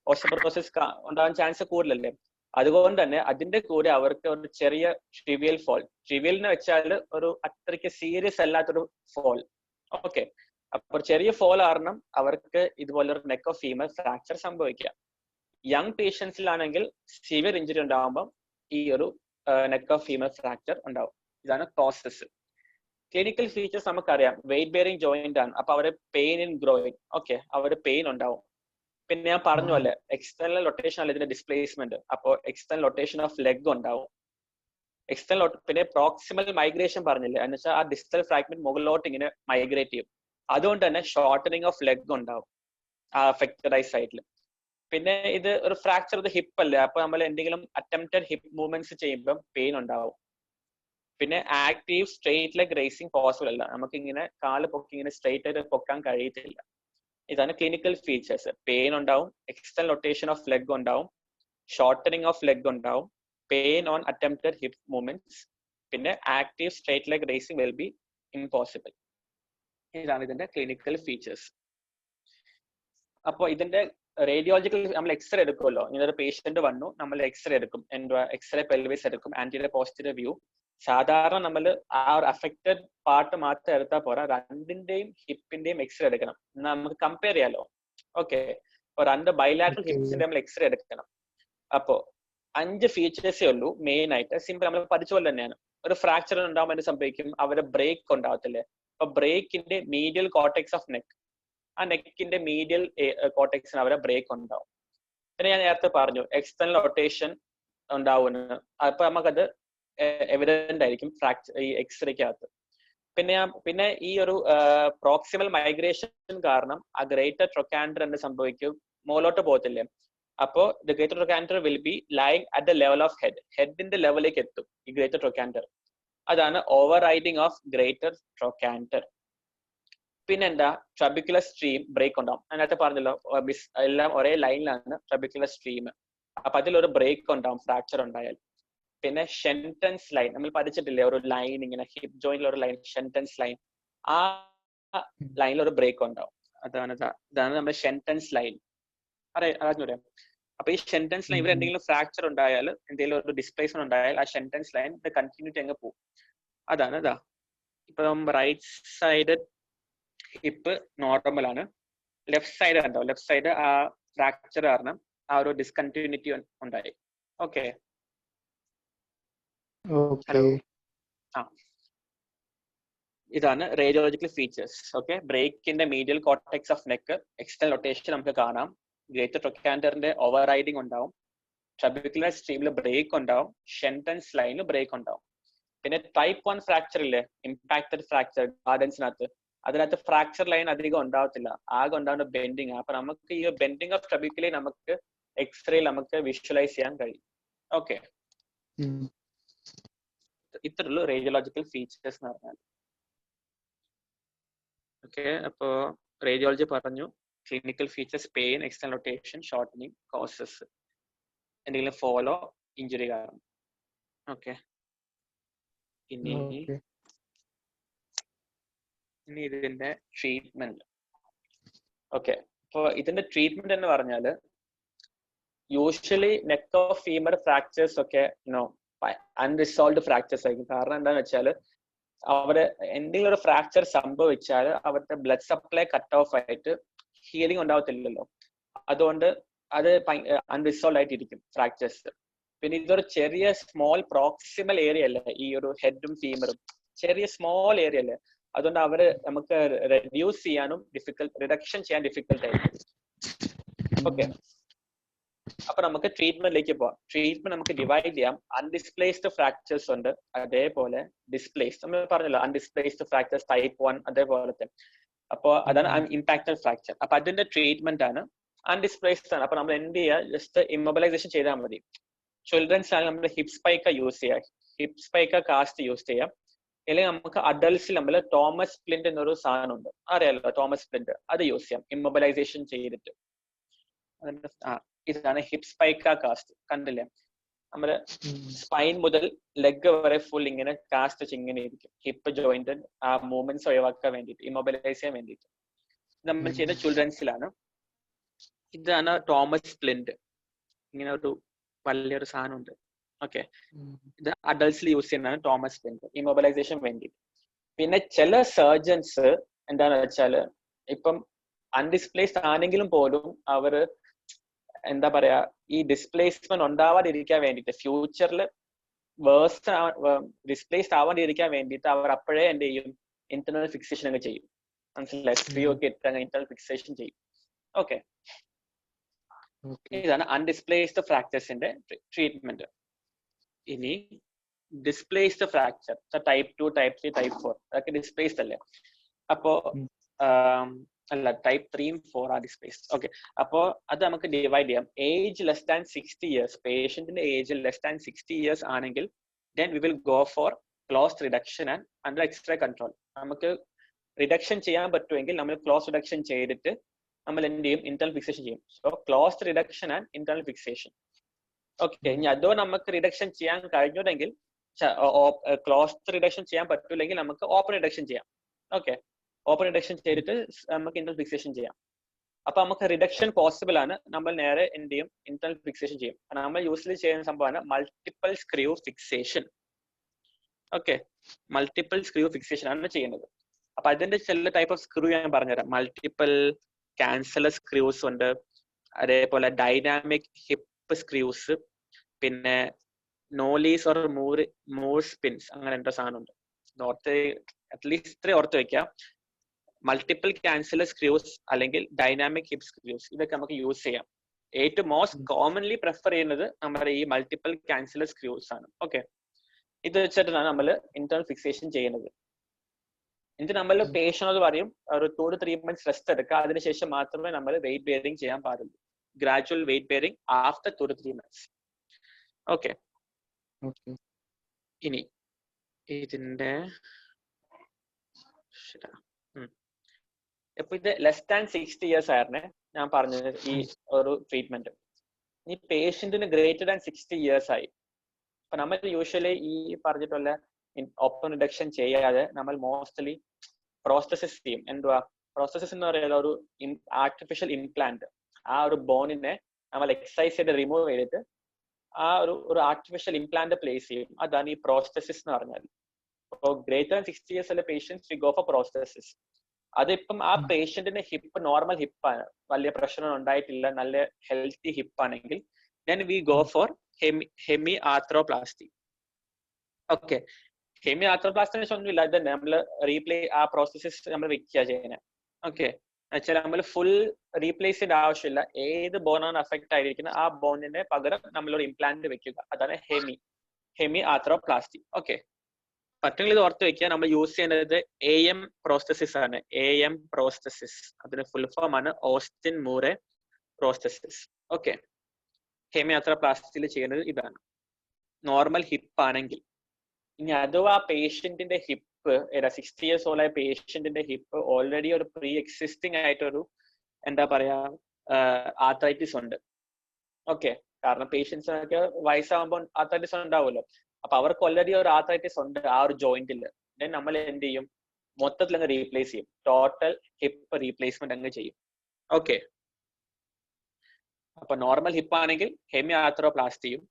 ഓസ്റ്റോപൊറോസിസ് ഉണ്ടാകാൻ ചാൻസ് കൂടുതലല്ലേ. അതുകൊണ്ട് തന്നെ അതിന്റെ കൂടെ അവർക്ക് ഒരു ചെറിയ ട്രിവിയൽ ഫോൾ, ട്രിവിയൽ എന്ന് വെച്ചാൽ ഒരു അത്രയ്ക്ക് സീരിയസ് അല്ലാത്തൊരു ഫോൾ. ഓക്കെ, അപ്പൊ ചെറിയ ഫോൾ കാരണം അവർക്ക് ഇതുപോലൊരു നെക്ക് ഓഫ് ഫീമർ ഫ്രാക്ചർ സംഭവിക്കാം. യങ് പേഷ്യൻസിലാണെങ്കിൽ സിവിയർ ഇഞ്ചുറി ഉണ്ടാകുമ്പോൾ ഈ ഒരു നെക്ക് ഓഫ് ഫീമർ ഫ്രാക്ചർ ഉണ്ടാവും. ഇതാണ് കോസസ്. ക്ലിനിക്കൽ ഫീച്ചേഴ്സ് നമുക്കറിയാം, വെയിറ്റ് ബെയറിംഗ് ജോയിന്റ് ആണ്, അപ്പൊ അവര് പെയിൻ ഇൻ ഗ്രോയിങ്, ഓക്കെ, അവര് പെയിൻ ഉണ്ടാവും. പിന്നെ ഞാൻ പറഞ്ഞു അല്ലേ, എക്സ്റ്റേണൽ റൊട്ടേഷൻ അല്ല ഇതിന്റെ ഡിസ്പ്ലേസ്മെന്റ്, അപ്പോ എക്സ്റ്റേണൽ റൊട്ടേഷൻ ഓഫ് ലെഗ് ഉണ്ടാവും. എക്സ്റ്റേണൽ പിന്നെ പ്രോക്സിമൽ മൈഗ്രേഷൻ പറഞ്ഞില്ലേ, എന്ന് വെച്ചാൽ ആ ഡിസ്റ്റൽ ഫ്രാഗ്മെന്റ് മുകളിലോട്ട് ഇങ്ങനെ മൈഗ്രേറ്റ് ചെയ്യും. അതുകൊണ്ട് തന്നെ ഷോർട്ടനിങ് ഓഫ് ലെഗ് ഉണ്ടാവും ആ അഫക്റ്റഡ് ആയ സൈഡിൽ. പിന്നെ ഇത് ഒരു ഫ്രാക്ചർ ഓഫ് ഹിപ്പ് അല്ലേ, അപ്പൊ നമ്മൾ എന്തെങ്കിലും അറ്റംപ്റ്റഡ് ഹിപ്പ് മൂവ്മെന്റ്സ് ചെയ്യുമ്പോൾ പെയിൻ ഉണ്ടാവും. പിന്നെ active straight leg raising possible അല്ല, നമുക്ക് ഇങ്ങനെ കാല് പൊക്കി ഇങ്ങനെ സ്ട്രെയിറ്റ് ആയിട്ട് പൊക്കാൻ കഴിയത്തില്ല. ഇതാണ് ക്ലിനിക്കൽ ഫീച്ചേഴ്സ്. പെയിൻ ഉണ്ടാവും, എക്സ്റ്റേണൽ റൊട്ടേഷൻ ഓഫ് ലെഗ് ഉണ്ടാവും, ഷോർട്ടനിങ് ഓഫ് ലെഗ് ഉണ്ടാവും, pain on attempted hip movements, പിന്നെ active straight leg raising will be impossible. ഇതാണ് ഇതിന്റെ ക്ലിനിക്കൽ ഫീച്ചേഴ്സ്. അപ്പോൾ ഇതിന്റെ റേഡിയോളജിക്കൽ നമ്മൾ എക്സ്റേ എടുക്കുമല്ലോ, ഇങ്ങനൊരു പേഷ്യന്റ് വന്നു, നമ്മൾ എക്സ്റേ എടുക്കും, എക്സ്റേ പെൽവിസ് എടുക്കും, ആന്റീരിയർ പോസ്റ്റീരിയർ വ്യൂ. സാധാരണ നമ്മൾ ആ ഒരു അഫക്റ്റഡ് പാർട്ട് മാത്രം എടുത്താൽ പോരാ, രണ്ടിന്റെയും ഹിപ്പിന്റെയും എക്സ്റേ എടുക്കണം, എന്നാൽ നമുക്ക് കമ്പയർ ചെയ്യാലോ. ഓക്കെ, അപ്പൊ രണ്ട് ബൈലാറ്ററൽ ഹിപ്സിന്റെ നമ്മൾ എക്സ്റേ എടുക്കണം. അപ്പോ 5 ഫീച്ചേഴ്സേ ഉള്ളൂ മെയിൻ ആയിട്ട്. സിമ്പിൾ, നമ്മൾ പഠിച്ച പോലെ തന്നെയാണ്. ഒരു ഫ്രാക്ചർ ഉണ്ടാകുമ്പോൾ എന്ത് സംഭവിക്കും, അവരുടെ ബ്രേക്ക് ഉണ്ടാവത്തില്ലേ, അപ്പൊ ബ്രേക്കിന്റെ മീഡിയൽ കോർട്ടെക്സ് ഓഫ് നെക്ക്, ആ നെക്കിന്റെ മീഡിയൽ കോർട്ടെക്സിന് അവരെ ബ്രേക്ക് ഉണ്ടാവും. പിന്നെ ഞാൻ നേരത്തെ പറഞ്ഞു എക്സ്റ്റേണൽ റൊട്ടേഷൻ ഉണ്ടാവുമെന്ന്, അപ്പൊ നമുക്കത് എവിഡന്റ് ആയിരിക്കും ഫ്രാക്ചർ ഈ എക്സ്റേക്കകത്ത്. പിന്നെ ഈ ഒരു പ്രോക്സിമൽ മൈഗ്രേഷൻ കാരണം ആ ഗ്രേറ്റർ ട്രൊക്കാൻഡർ എന്ന് സംഭവിക്കും, മുകളിലോട്ട് പോകത്തില്ലേ. അപ്പോ the greater trochanter will be lying at the level of head, ഹെഡിന്റെ ലെവലിലേക്ക് എത്തും ഈ ഗ്രേറ്റർ ട്രൊക്കാൻഡർ. അതാണ് over riding of greater trochanter. പിന്നെന്താ, ട്രബിക്കുലർ സ്ട്രീം ബ്രേക്ക് ഉണ്ടാവും. അതിനകത്ത് പറഞ്ഞല്ലോ എല്ലാം ഒരേ ലൈനിലാണ് ട്രബിക്കുലർ സ്ട്രീം, അപ്പൊ അതിലൊരു ബ്രേക്ക് ഉണ്ടാവും ഫ്രാക്ചർ ഉണ്ടായാൽ. പിന്നെ ഷെന്റൻസ് ലൈൻ നമ്മൾ പഠിച്ചിട്ടില്ലേ, ഒരു ലൈൻ ഇങ്ങനെ ഹിപ്പ് ജോയിന്റിൽ ഒരു ലൈൻ, ഷെന്റൻസ് ലൈൻ, ആ ലൈനിൽ ഒരു ബ്രേക്ക് ഉണ്ടാവും. ഇതാണ് നമ്മുടെ ഷെന്റൻസ് ലൈൻ. അറിയാം. അപ്പൊ ഈ ഷെന്റൻസ് ലൈൻ, ഇവിടെ എന്തെങ്കിലും ഫ്രാക്ചർ ഉണ്ടായാൽ, എന്തെങ്കിലും ഒരു ഡിസ്പ്ലേസ്മെന്റ് ഉണ്ടായാൽ ആ ഷെന്റൻസ് ലൈൻ കണ്ടിന്യൂറ്റി അങ്ങ് പോകും. അതാണ് ഇതാ. ഇപ്പം റൈറ്റ് സൈഡ് ഹിപ്പ് നോർമൽ ആണ്, ലെഫ്റ്റ് സൈഡ് കണ്ടോ, ലെഫ്റ്റ് സൈഡ് ആ ഫ്രാക്ചർ കാരണം ആ ഒരു ഡിസ്കണ്ടിന്യൂറ്റി ഉണ്ടായി. Okay, hello. ഇതാണ് റേഡിയോളജിക്കൽ ഫീച്ചേഴ്സ്. ഓക്കെ, ബ്രേക്കിന്റെ medial cortex of neck, external rotation നമുക്ക് കാണാം, ഗ്രേറ്റർ ട്രൊക്കാൻഡറിന്റെ ഓവർ റൈഡിങ് ഉണ്ടാവും, ട്രബിക്കുലർ സ്ട്രീമിൽ ബ്രേക്ക് ഉണ്ടാവും, ഷെന്റൻസ് ലൈനിൽ ബ്രേക്ക് ഉണ്ടാവും. പിന്നെ ടൈപ്പ് 1 ഫ്രാക്ചർ ഇല്ലേ, ഇമ്പാക്റ്റഡ് ഫ്രാക്ചർ ഗാർഡൻസിനകത്ത്, അതിനകത്ത് ഫ്രാക്ചർ ലൈൻ അധികം ഉണ്ടാവത്തില്ല, ആകെ ഉണ്ടാവുന്ന ബെൻഡിങ്. അപ്പൊ നമുക്ക് ഈ ബെൻഡിങ് ഓഫ് ട്രബിക്കുലി നമുക്ക് എക്സ്റേയിൽ നമുക്ക് വിഷ്വലൈസ് ചെയ്യാൻ കഴിയും. ഓക്കെ, ഇത്രയുള്ളൂ റേഡിയോളജിക്കൽ ഫീച്ചേഴ്സ് എന്ന് പറഞ്ഞാൽ. ഓക്കെ, അപ്പോ റേഡിയോളജി പറഞ്ഞു, clinical features pain, external rotation, shortening, causes, എന്തെങ്കിലും ഫോളോ, ഇഞ്ചുറി കാരണം. ഓക്കെ, ഇനി ഇതിന്റെ ട്രീറ്റ്മെന്റ്. ഓക്കെ, അപ്പൊ ഇതിന്റെ ട്രീറ്റ്മെന്റ് എന്ന് പറഞ്ഞാല് usually neck of femur fractures ഒക്കെ അൺറിസോൾവ്ഡ് ഫ്രാക്ചേഴ്സ് ആയിരിക്കും. കാരണം എന്താന്ന് വെച്ചാൽ അവിടെ എന്തെങ്കിലും ഒരു ഫ്രാക്ചർ സംഭവിച്ചാൽ അവരുടെ ബ്ലഡ് സപ്ലൈ കട്ട് ഓഫ് ആയിട്ട് ഹീലിംഗ് ഉണ്ടാവത്തില്ലല്ലോ, അതുകൊണ്ട് അത് അൺറിസോൾവ് ആയിട്ടിരിക്കും ഫ്രാക്ചേഴ്സ്. പിന്നെ ഇതൊരു ചെറിയ സ്മോൾ പ്രോക്സിമൽ ഏരിയ അല്ലേ, ഈ ഒരു ഹെഡും ഫീമറും ചെറിയ സ്മോൾ ഏരിയ അല്ലേ, അതുകൊണ്ട് അവര് നമുക്ക് റെഡ്യൂസ് ചെയ്യാനും റിഡക്ഷൻ ചെയ്യാൻ ഡിഫിക്കൽട്ട് ആയിരിക്കും. ഓക്കെ, അപ്പൊ നമുക്ക് ട്രീറ്റ്മെന്റിലേക്ക് പോവാം. ട്രീറ്റ്മെന്റ് നമുക്ക് ഡിവൈഡ് ചെയ്യാം. അൺഡിസ്പ്ലേസ്ഡ് ഫ്രാക്ചേഴ്സ് ഉണ്ട്, അതേപോലെ ഡിസ്പ്ലേസ്ഡ്, നമ്മൾ പറഞ്ഞല്ലോ അൺഡിസ്പ്ലേസ്ഡ് ഫ്രാക്ചേഴ്സ് ടൈപ്പ് 1 അതേപോലത്തെ. അപ്പൊ അതാണ് ഇമ്പാക്റ്റഡ് ഫ്രാക്ചർ. അപ്പൊ അതിന്റെ ട്രീറ്റ്മെന്റ് ആണ് അൺഡിസ്പ്ലേസ്ഡ് ആണ്. അപ്പൊ നമ്മൾ എന്ത് ചെയ്യുക, ജസ്റ്റ് ഇമ്മൊബിലൈസേഷൻ ചെയ്താൽ മതി. ചിൽഡ്രൻസ് ആണ് നമ്മൾ ഹിപ്പ് സ്പൈക്ക യൂസ് ചെയ്യുക, ഹിപ്പ് സ്പൈക്ക കാസ്റ്റ് യൂസ് ചെയ്യാം. അല്ലെങ്കിൽ നമുക്ക് അഡൽട്സിൽ നമ്മൾ തോമസ് സ്പ്ലിന്റ് എന്നൊരു സാധനം ഉണ്ട്, അറിയാലോ തോമസ് സ്പ്ലിന്റ്, അത് യൂസ് ചെയ്യാം ഇമ്മൊബിലൈസേഷൻ ചെയ്തിട്ട്. ഇതാണ് ഹിപ്പ് സ്പൈക്ക കാസ്റ്റ്, കണ്ടില്ലേ, നമ്മള് സ്പൈൻ മുതൽ ലെഗ് വരെ ഫുൾ ഇങ്ങനെ കാസ്റ്റ് ഇങ്ങനെ ഇരിക്കും, ഹിപ്പ് ജോയിന്റ് ആ മൂവ്മെന്റ്സ് ഒഴിവാക്കാൻ വേണ്ടിയിട്ട്, ഇമ്മൊബിലൈസ് ചെയ്യാൻ വേണ്ടിയിട്ട്. നമ്മൾ ചെയ്ത ചിൽഡ്രൻസിലാണ്. ഇതാണ് തോമസ് സ്പ്ലിന്റ്. ഇങ്ങനെ ഒരു വലിയൊരു സാധനമുണ്ട്. ഓക്കെ, ഇത് അഡൾട്ട്സിൽ യൂസ് ചെയ്യുന്നതാണ് തോമസ് സ്പ്ലിന്റ്, ഇമൊബിലൈസേഷൻ വേണ്ടി. പിന്നെ ചില സർജൻസ് എന്താന്ന് വെച്ചാല് ഇപ്പം അൺഡിസ്പ്ലേസ്ഡ് ആണെങ്കിലും പോലും അവര് എന്താ പറയാ ഈ ഡിസ്പ്ലേസ്മെന്റ് ഉണ്ടാവാതിരിക്കാൻ വേണ്ടിയിട്ട് ഫ്യൂച്ചറിൽ വേഴ്സ്റ്റ് ഡിസ്പ്ലേസ്ഡ് ആവാതിരിക്കാൻ വേണ്ടിയിട്ട് അവർ അപ്പോഴേ എന്ത് ചെയ്യും, ഇന്റർണൽ ഫിക്സേഷൻ ഒക്കെ ചെയ്യും. മനസ്സിലായി? സ്ക്രൂ ഒക്കെ ഇട്ട് ഇന്റർണൽ ഫിക്സേഷൻ ചെയ്യും. ഓക്കെ, ഇതാണ് അൺഡിസ്പ്ലേസ്ഡ് ഫ്രാക്ചേഴ്സിന്റെ ട്രീറ്റ്മെന്റ്. ഇനി displaced fracture type 2, type 3, type 4 അതൊക്കെ ഡിസ്പ്ലേസ്ഡ് അല്ലേ? അപ്പോ അല്ല, ടൈപ്പ് 3 4 ആ ഡിസ്പ്ലേസ്ഡ്. ഓക്കെ, അപ്പോ അത് നമുക്ക് ഡിവൈഡ് ചെയ്യാം. ഏജ് ലെസ് ദാൻ 60 ഇയേഴ്സ്, പേഷ്യന്റിന്റെ ഏജ് ലെസ് ദാൻ 60 ഇയേഴ്സ് ആണെങ്കിൽ then we will go for closed reduction and under X-ray control. നമുക്ക് റിഡക്ഷൻ ചെയ്യാൻ പറ്റുമെങ്കിൽ നമ്മൾ ക്ലോസ് റിഡക്ഷൻ ചെയ്തിട്ട് നമ്മൾ എന്ത് ചെയ്യും, ഇന്റർണൽ ഫിക്സേഷൻ ചെയ്യും. So closed reduction and internal fixation. Okay, ഇനി അതോ നമുക്ക് റിഡക്ഷൻ ചെയ്യാൻ കഴിഞ്ഞതെങ്കിൽ, ക്ലോസ്ഡ് റിഡക്ഷൻ ചെയ്യാൻ പറ്റില്ലെങ്കിൽ നമുക്ക് ഓപ്പൺ റിഡക്ഷൻ ചെയ്യാം. ഓക്കെ, ഓപ്പൺ റിഡക്ഷൻ ചെയ്തിട്ട് നമുക്ക് ഇന്റർണൽ ഫിക്സേഷൻ ചെയ്യാം. അപ്പൊ നമുക്ക് റിഡക്ഷൻ പോസിബിൾ ആണ്, നമ്മൾ നേരെ എന്ത് ചെയ്യും, ഇന്റർണൽ ഫിക്സേഷൻ ചെയ്യും. നമ്മൾ യൂസ്വലി ചെയ്യുന്ന സംഭവമാണ് multiple screw fixation. Okay, multiple screw fixation ആണ് ചെയ്യുന്നത്. അപ്പൊ അതിന്റെ ചില ടൈപ്പ് ഓഫ് സ്ക്രൂ ഞാൻ പറഞ്ഞുതരാം. മൾട്ടിപ്പിൾ ക്യാൻസലർ സ്ക്രൂസ് ഉണ്ട്, അതേപോലെ ഡൈനാമിക് ഹിപ്പ് സ്ക്രൂസ്, പിന്നെ നോലീസ് ഓർ മൂർ സ്പിൻസ്, അങ്ങനെ എന്തോ സാധനം ഉണ്ട്. ഓർത്ത് അറ്റ്ലീസ്റ്റ് ഇത്രയും ഓർത്ത് വെക്കാം. മൾട്ടിപ്പിൾ ക്യാൻസലർ സ്ക്രൂസ് അല്ലെങ്കിൽ ഡൈനാമിക് ഹിപ്പ് സ്ക്രൂസ്, ഇതൊക്കെ നമുക്ക് യൂസ് ചെയ്യാം. ഏറ്റവും മോസ്റ്റ് കോമൺലി പ്രിഫർ ചെയ്യുന്നത് നമ്മുടെ ഈ മൾട്ടിപ്പിൾ ക്യാൻസലർ സ്ക്രൂസ് ആണ്. ഓക്കെ, ഇത് വെച്ചിട്ടാണ് നമ്മൾ ഇന്റർണൽ ഫിക്സേഷൻ ചെയ്യുന്നത്. എന്നിട്ട് നമ്മൾ പേഷ്യന്റ് പറയും ഒരു 2 to 3 months റെസ്റ്റ് എടുക്കുക, അതിനുശേഷം മാത്രമേ നമ്മൾ വെയിറ്റ് ബെയറിംഗ് ചെയ്യാൻ പാടുള്ളൂ. Gradual weight bearing after 2 to 3 months. Okay, ഇനി ഇതിന്റെ ഇപ്പൊ ഇത് ലെസ് ദാൻ 60 ഇയേഴ്സ് ആയിരുന്നേ ഞാൻ പറഞ്ഞത് ഈ ഒരു ട്രീറ്റ്മെന്റ്. ഈ പേഷ്യന്റിന് ഗ്രേറ്റർ ദാൻ 60 ഇയേഴ്സ് ആയി. അപ്പൊ നമ്മൾ യൂഷ്വലി ഈ പറഞ്ഞിട്ടുള്ള ഓപ്പൺ റിഡക്ഷൻ ചെയ്യാതെ നമ്മൾ മോസ്റ്റ്ലി പ്രോസ്റ്റസിസ് ചെയ്യും. എന്തുവാ പ്രോസ്റ്റസിസ് എന്ന് പറയുന്നത്? ഒരു ആർട്ടിഫിഷ്യൽ ഇംപ്ലാന്റ്. ആ ഒരു ബോണിനെ നമ്മൾ എക്സസൈസ് ചെയ്ത് റിമൂവ് ചെയ്തിട്ട് ആ ഒരു ആർട്ടിഫിഷ്യൽ ഇംപ്ലാന്റ് പ്ലേസ് ചെയ്യും. അതാണ് ഈ പ്രോസ്റ്റസിസ് എന്ന് പറഞ്ഞാൽ. അപ്പോൾ ഗ്രേറ്റർ ദാൻ 60 ഇയേഴ്സ് ഉള്ള patients we go for prosthesis. അതിപ്പം ആ പേഷ്യന്റിന്റെ ഹിപ്പ് നോർമൽ ഹിപ്പാണ്, വലിയ പ്രശ്നം ഉണ്ടായിട്ടില്ല, നല്ല ഹെൽത്തി ഹിപ്പാണെങ്കിൽ then we go for hemi arthroplasty. Okay, hemi arthroplasty ഒന്നുമില്ല, ഇത് നമ്മൾ ആ പ്രോസസ്സസ് നമ്മൾ വെക്കുക ചെയ്യുന്നത്. ഓക്കെ, എന്നുവെച്ചാൽ നമ്മൾ ഫുൾ റീപ്ലേസ് ചെയ്യേണ്ട ആവശ്യമില്ല. ഏത് ബോണാണ് അഫക്ട് ആയിരിക്കുന്നത് ആ ബോണിന്റെ പകരം നമ്മളൊരു ഇംപ്ലാന്റ് വെക്കുക, അതാണ് ഹെമി ആർത്രോപ്ലാസ്റ്റി. ഓക്കെ, പറ്റുമെങ്കിൽ ഇത് ഓർത്ത് വെക്കുക. നമ്മൾ യൂസ് ചെയ്യുന്നത് AM പ്രോസ്റ്റസിസ് ആണ്. AM പ്രോസ്റ്റസിസ്, അതിന്റെ ഫുൾ ഫോം ആണ് ഓസ്റ്റിൻ മൂറെ പ്രോസ്റ്റസിസ്. ഓക്കെ, ഹെമി ആർത്രോപ്ലാസ്റ്റിയിൽ ചെയ്യുന്നത് ഇതാണ്. നോർമൽ ഹിപ്പ് ആണെങ്കിൽ, ഇനി അഥവാ പേഷ്യന്റിന്റെ ഹിപ്പ് 60 ഇയേഴ്സ് ഓൾഡ് ആയ പേഷ്യന്റിന്റെ ഹിപ്പ് ഓൾറെഡി ഒരു പ്രീ എക്സിസ്റ്റിംഗ് ആയിട്ടൊരു എന്താ പറയാ ആർത്രൈറ്റിസ് ഉണ്ട്. ഓക്കെ, കാരണം പേഷ്യൻസിനൊക്കെ വയസ്സാകുമ്പോൾ ആർത്രൈറ്റിസ് ഉണ്ടാവുമല്ലോ. അപ്പൊ അവർക്ക് ഓൾറെഡി ഒരു ആർത്രൈറ്റിസ് ഉണ്ട് ആ ഒരു ജോയിന്റിൽ. ദെൻ നമ്മൾ എന്ത് ചെയ്യും, മൊത്തത്തിൽ അങ്ങ് റീപ്ലേസ് ചെയ്യും, ടോട്ടൽ ഹിപ്പ് റീപ്ലേസ്മെന്റ് അങ്ങ് ചെയ്യും. ഓക്കെ, അപ്പൊ നോർമൽ ഹിപ്പ് ആണെങ്കിൽ ഹെമി ആർത്രോപ്ലാസ്റ്റിയും,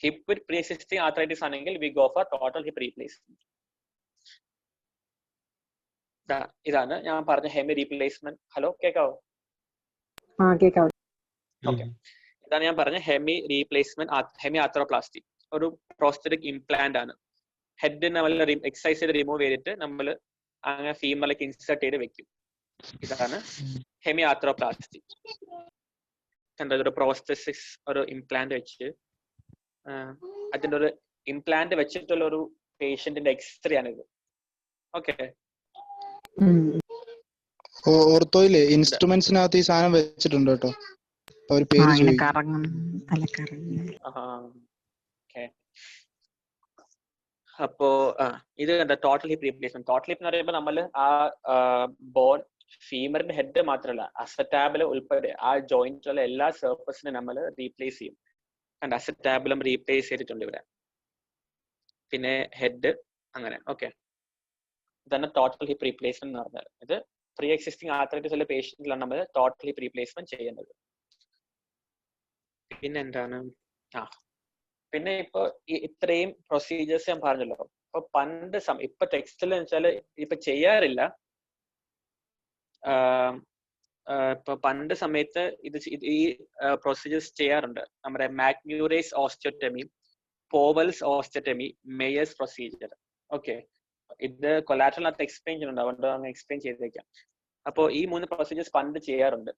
ഹിപ്പ് വിത്ത് പ്രീ എക്സിസ്റ്റിംഗ് ആർത്രൈറ്റിസ് ആണെങ്കിൽ V go four total hip replacement. ഇതാണ് ഞാൻ പറഞ്ഞ ഹെമി റീപ്ലേസ്മെന്റ്. ഹലോ, കേക്കാവോ? ഓക്കെ, ഇതാണ് ഞാൻ പറഞ്ഞ ഹെമി റീപ്ലേസ്മെന്റ്, ഹെമി ആർത്രോപ്ലാസ്റ്റി. ഒരു പ്രോസ്തെറ്റിക് ഇംപ്ലാന്റ് ആണ്. ഹെഡ് നമ്മൾ എക്സസൈസ് ചെയ്ത് റിമൂവ് ചെയ്തിട്ട് നമ്മൾ അങ്ങനെ ഫീമറിലേക്ക് ഇൻസേർട്ട് ചെയ്ത് വെക്കും. ഇതാണ് ഹെമി ആർത്രോപ്ലാസ്റ്റി. ഒരു പ്രോസ്തെസിസ്, ഒരു ഇംപ്ലാന്റ് വെച്ച് അതിന്റെ ഒരു ഇംപ്ലാന്റ് വെച്ചിട്ടുള്ള ഒരു പേഷ്യന്റിന്റെ എക്സ്റേ ആണിത്. ഓക്കെ, ഓർത്തോയിലെ ഇൻസ്ട്രുമെന്റ്സിനകത്ത് ഈ സാധനം വെച്ചിട്ടുണ്ട് കേട്ടോ. ഒരു പേര് അപ്പോ ഇത് കണ്ട total hip replacement. Total hip എന്ന് പറയുമ്പോൾ നമ്മൾ ആ ബോൺ ഫീമറിന്റെ ഹെഡ് മാത്രമല്ല അസറ്റാബില ഉൾപ്പെടെ ആ ജോയിന്റിലുള്ള എല്ലാ സർഫസിനും നമ്മൾ റീപ്ലേസ് ചെയ്യും. കണ്ട അസറ്റാബിലം റീപ്ലേസ് ചെയ്തിട്ടുണ്ട് ഇവിടെ, പിന്നെ ഹെഡ്, അങ്ങനെ. ഓക്കെ, ഇതാണ് ടോട്ടൽ ഹിപ്പ് റീപ്ലേസ്മെന്റ് എന്ന് പറഞ്ഞാൽ. ഇത് പ്രീ എക്സിസ്റ്റിംഗ് ആർത്രൈറ്റിസ് ഉള്ള പേഷ്യന്റിലാണ് നമ്മൾ ടോട്ടൽ ഹിപ്പ് റീപ്ലേസ്മെന്റ് ചെയ്യുന്നത്. പിന്നെ എന്താണ് പിന്നെ ഇപ്പൊ ഇത്രയും പ്രൊസീജിയേഴ്സ് ഞാൻ പറഞ്ഞല്ലോ. ഇപ്പൊ പണ്ട് ഇപ്പൊ ടെക്സ്റ്റിൽ വെച്ചാല് ഇപ്പൊ ചെയ്യാറില്ല. ഇപ്പൊ പണ്ട് സമയത്ത് ഈ പ്രൊസീജിയേഴ്സ് ചെയ്യാറുണ്ട്. നമ്മുടെ മാക്മ്യൂറേസ് ഓസ്റ്റിയോട്ടമി, പോവൽസ് ഓസ്റ്റിയോട്ടമി, മേയേഴ്സ് പ്രൊസീജിയർ. ഓക്കെ, ഇത് കൊലാറ്ററിനകത്ത് എക്സ്പ്ലെയിൻ ചെയ്യുന്നുണ്ട്, അതുകൊണ്ട് അങ്ങ് എക്സ്പ്ലെയിൻ ചെയ്തേക്കാം. അപ്പോൾ ഈ 3 പ്രൊസീജിയേഴ്സ് പണ്ട് ചെയ്യാറുണ്ട്.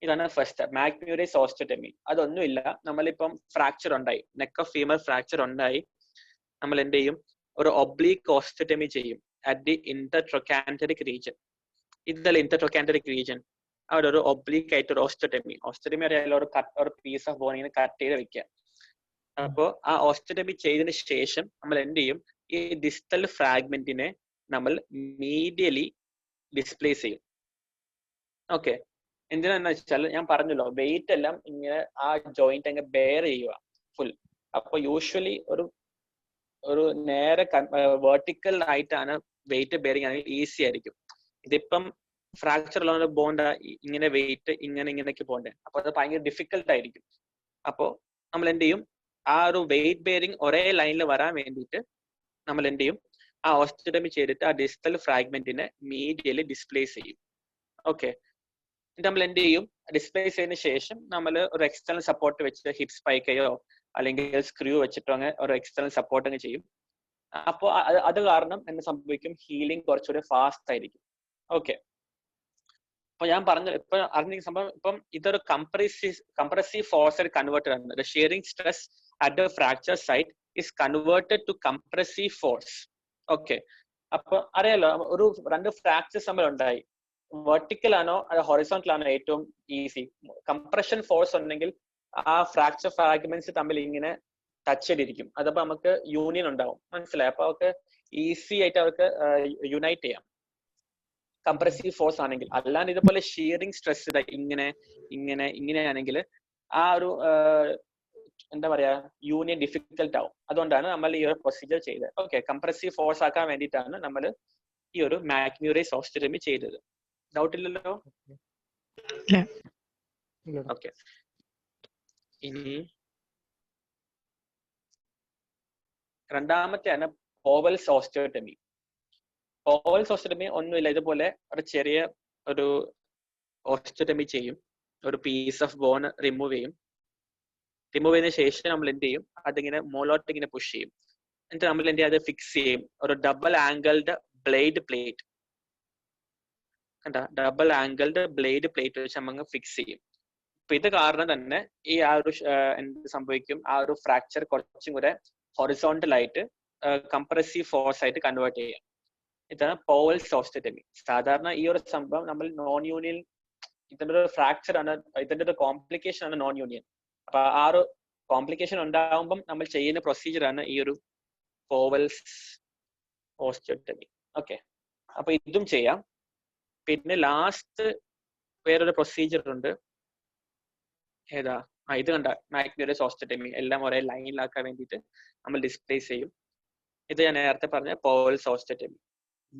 ഇതാണ് ഫസ്റ്റ് മാക്മ്യൂറേസ് ഓസ്റ്റിയോട്ടമി. അതൊന്നുമില്ല, നമ്മളിപ്പം ഫ്രാക്ചർ ഉണ്ടായി, നെക്ക് ഓഫ് ഫീമർ ഫ്രാക്ചർ ഉണ്ടായി, നമ്മൾ എന്ത് ചെയ്യും, ഒരു ഒബ്ലീക്ക് ഓസ്റ്റിയോട്ടമി ചെയ്യും അറ്റ് ദി ഇന്റർട്രൊക്കാൻഡറിക് റീജിയൻ. ഇതല്ല ഇന്റർട്രൊക്കാൻഡറിക് റീജിയൻ, അവിടെ ഒരു ഒബ്ലീക്ക് ആയിട്ട് ഒരു ഓസ്റ്റിയോട്ടമി അറിയാലോ, ഒരു പീസ് ഓഫ് ബോൺ ഇങ്ങനെ കട്ട് ചെയ്ത് വെക്കുക. അപ്പോൾ ആ ഓസ്റ്റിയോട്ടമി ചെയ്തതിന് ശേഷം നമ്മൾ എന്ത് ചെയ്യും, ഈ ഡിസ്റ്റൽ ഫ്രാഗ്മെന്റിനെ നമ്മൾ മീഡിയലി ഡിസ്പ്ലേസ് ചെയ്യും. ഓക്കെ, എന്തിനാന്ന് വെച്ചാൽ ഞാൻ പറഞ്ഞല്ലോ, വെയിറ്റ് എല്ലാം ഇങ്ങനെ ആ ജോയിന്റ് അങ്ങ് ബെയർ ചെയ്യുക ഫുൾ. അപ്പൊ യൂഷ്വലി ഒരു നേരെ വെർട്ടിക്കൽ ആയിട്ടാണ് വെയിറ്റ് ബെയറിംഗ് ആണെങ്കിൽ ഈസി ആയിരിക്കും. ഇതിപ്പം ഫ്രാക്ചർ ഉള്ള ബോണ്ട് ഇങ്ങനെ വെയിറ്റ് ഇങ്ങനെയൊക്കെ പോകണ്ടേ, അപ്പൊ അത് ഭയങ്കര ഡിഫിക്കൽട്ട് ആയിരിക്കും. അപ്പോൾ നമ്മൾ എന്ത് ചെയ്യും, ആ ഒരു വെയിറ്റ് ബെയറിംഗ് ഒരേ ലൈനിൽ വരാൻ വേണ്ടിയിട്ട് നമ്മൾ എന്ത് ചെയ്യും, ആ ഓസ്റ്റിയോട്ടമി ചെയ്തിട്ട് ആ ഡിസ്റ്റൽ ഫ്രാഗ്മെന്റിനെ മീഡിയലി ഡിസ്പ്ലേസ് ചെയ്യും. ഓക്കെ, നമ്മൾ എന്ത് ചെയ്യും, ഡിസ്പ്ലേസ് ചെയ്തതിന് ശേഷം നമ്മൾ ഒരു എക്സ്റ്റേണൽ സപ്പോർട്ട് വെച്ച് ഹിപ്പ് സ്പൈക്കയോ അല്ലെങ്കിൽ സ്ക്രൂ വെച്ചിട്ടോ അങ്ങനെ ഒരു എക്സ്റ്റേണൽ സപ്പോർട്ട് അങ്ങ് ചെയ്യും. അപ്പോൾ അത് കാരണം എന്ത് സംഭവിക്കും, ഹീലിംഗ് കുറച്ചുകൂടെ ഫാസ്റ്റ് ആയിരിക്കും. ഓക്കെ, അപ്പൊ ഞാൻ പറഞ്ഞു ഇപ്പൊ അറിഞ്ഞ സംഭവം, ഇപ്പം ഇതൊരു കംപ്രസീവ് ഫോഴ്സ് ആയിട്ട് കൺവേർട്ടഡ് ആണ്. The shearing stress at the fracture site is converted to compressive force. Okay, അപ്പൊ അറിയാലോ, ഒരു 2 ഫ്രാക്ചേഴ്സ് നമ്മൾ ഉണ്ടായി, വെർട്ടിക്കൽ ആണോ അത് ഹൊറിസോണ്ടൽ ആണോ ഏറ്റവും ഈസി. കംപ്രഷൻ ഫോഴ്സ് ഉണ്ടെങ്കിൽ ആ ഫ്രാക്ചർ ഫ്രാഗ്മെന്റ്സ് തമ്മിൽ ഇങ്ങനെ ടച്ച് ചെയ്തിരിക്കും, അതപ്പോ നമുക്ക് യൂണിയൻ ഉണ്ടാവും, മനസ്സിലായി? അപ്പൊ അവർക്ക് ഈസി ആയിട്ട് അവർക്ക് യുണൈറ്റ് ചെയ്യാം കംപ്രസീവ് ഫോഴ്സ് ആണെങ്കിൽ. അല്ലാണ്ട് ഇതുപോലെ ഷിയറിംഗ് സ്ട്രെസ് ഇങ്ങനെയാണെങ്കിൽ ആ ഒരു എന്താ പറയാ, യൂണിയൻ ഡിഫിക്കൽട്ട് ആവും. അതുകൊണ്ടാണ് നമ്മൾ ഈ ഒരു പ്രൊസീജിയർ ചെയ്തത്. ഓക്കെ, കംപ്രസീവ് ഫോഴ്സ് ആക്കാൻ വേണ്ടിയിട്ടാണ് നമ്മൾ ഈ ഒരു മാക്മ്യൂറേസ് ഓസ്റ്റിയോട്ടമി ചെയ്തത്. ഡൗട്ട് ഇല്ലല്ലോ? ഓക്കെ, ഇനി രണ്ടാമത്തെയാണ് പോവൽസ് ഓസ്റ്റിയോട്ടമി. പോവൽസ് ഓസ്റ്റിയോട്ടമി ഒന്നുമില്ല, ഇതുപോലെ ഒരു ചെറിയ ഒരു ഓസ്റ്റിയോട്ടമി ചെയ്യും, ഒരു പീസ് ഓഫ് ബോൺ റിമൂവ് ചെയ്യും. റിമൂവ് ചെയ്തതിനു ശേഷം നമ്മൾ എന്ത് ചെയ്യും, അതിങ്ങനെ മോളോട്ട് ഇങ്ങനെ പുഷ് ചെയ്യും. എന്നിട്ട് നമ്മൾ എന്ത് ചെയ്യും, അത് ഫിക്സ് ചെയ്യും ഒരു ഡബിൾ ആംഗിൾഡ് ബ്ലേഡ് പ്ലേറ്റ്. കണ്ട, ഡബിൾ ആംഗിൾഡ് ബ്ലേഡ് പ്ലേറ്റ് വെച്ച് നമ്മൾ ഫിക്സ് ചെയ്യും. അപ്പൊ ഇത് കാരണം തന്നെ ഈ ആ ഒരു എന്ത് സംഭവിക്കും, ആ ഒരു ഫ്രാക്ചർ കുറച്ചും കൂടെ ഹൊറിസോണ്ടൽ ആയിട്ട് കംപ്രസീവ് ഫോഴ്സ് ആയിട്ട് കൺവേർട്ട് ചെയ്യാം. ഇതാണ് പോവൽസ് ഓസ്റ്റിയോട്ടമി. സാധാരണ ഈ ഒരു സംഭവം നമ്മൾ നോൺ യൂണിയൻ, ഇതിന്റെ ഒരു ഫ്രാക്ചർ ആണ്, ഇതിന്റെ ഒരു കോംപ്ലിക്കേഷൻ ആണ് നോൺ യൂണിയൻ. അപ്പൊ ആ ഒരു കോംപ്ലിക്കേഷൻ ഉണ്ടാകുമ്പം നമ്മൾ ചെയ്യുന്ന പ്രൊസീജിയർ ആണ് ഈ ഒരു പോവൽസ് ഓസ്റ്റിയോട്ടമി. ഓക്കെ, അപ്പൊ ഇതും ചെയ്യാം. പിന്നെ ലാസ്റ്റ് വേറൊരു പ്രൊസീജിയർ ഉണ്ട്, ഏതാ, ഇത് കണ്ട, മാക്മ്യൂറേസ് ഓസ്റ്റിയോട്ടമി. എല്ലാം ഒരേ ലൈനിലാക്കാൻ വേണ്ടിയിട്ട് നമ്മൾ ഡിസ്പ്ലേസ് ചെയ്യും. ഇത് ഞാൻ നേരത്തെ പറഞ്ഞ പോവൽസ് ഓസ്റ്റിയോട്ടമി,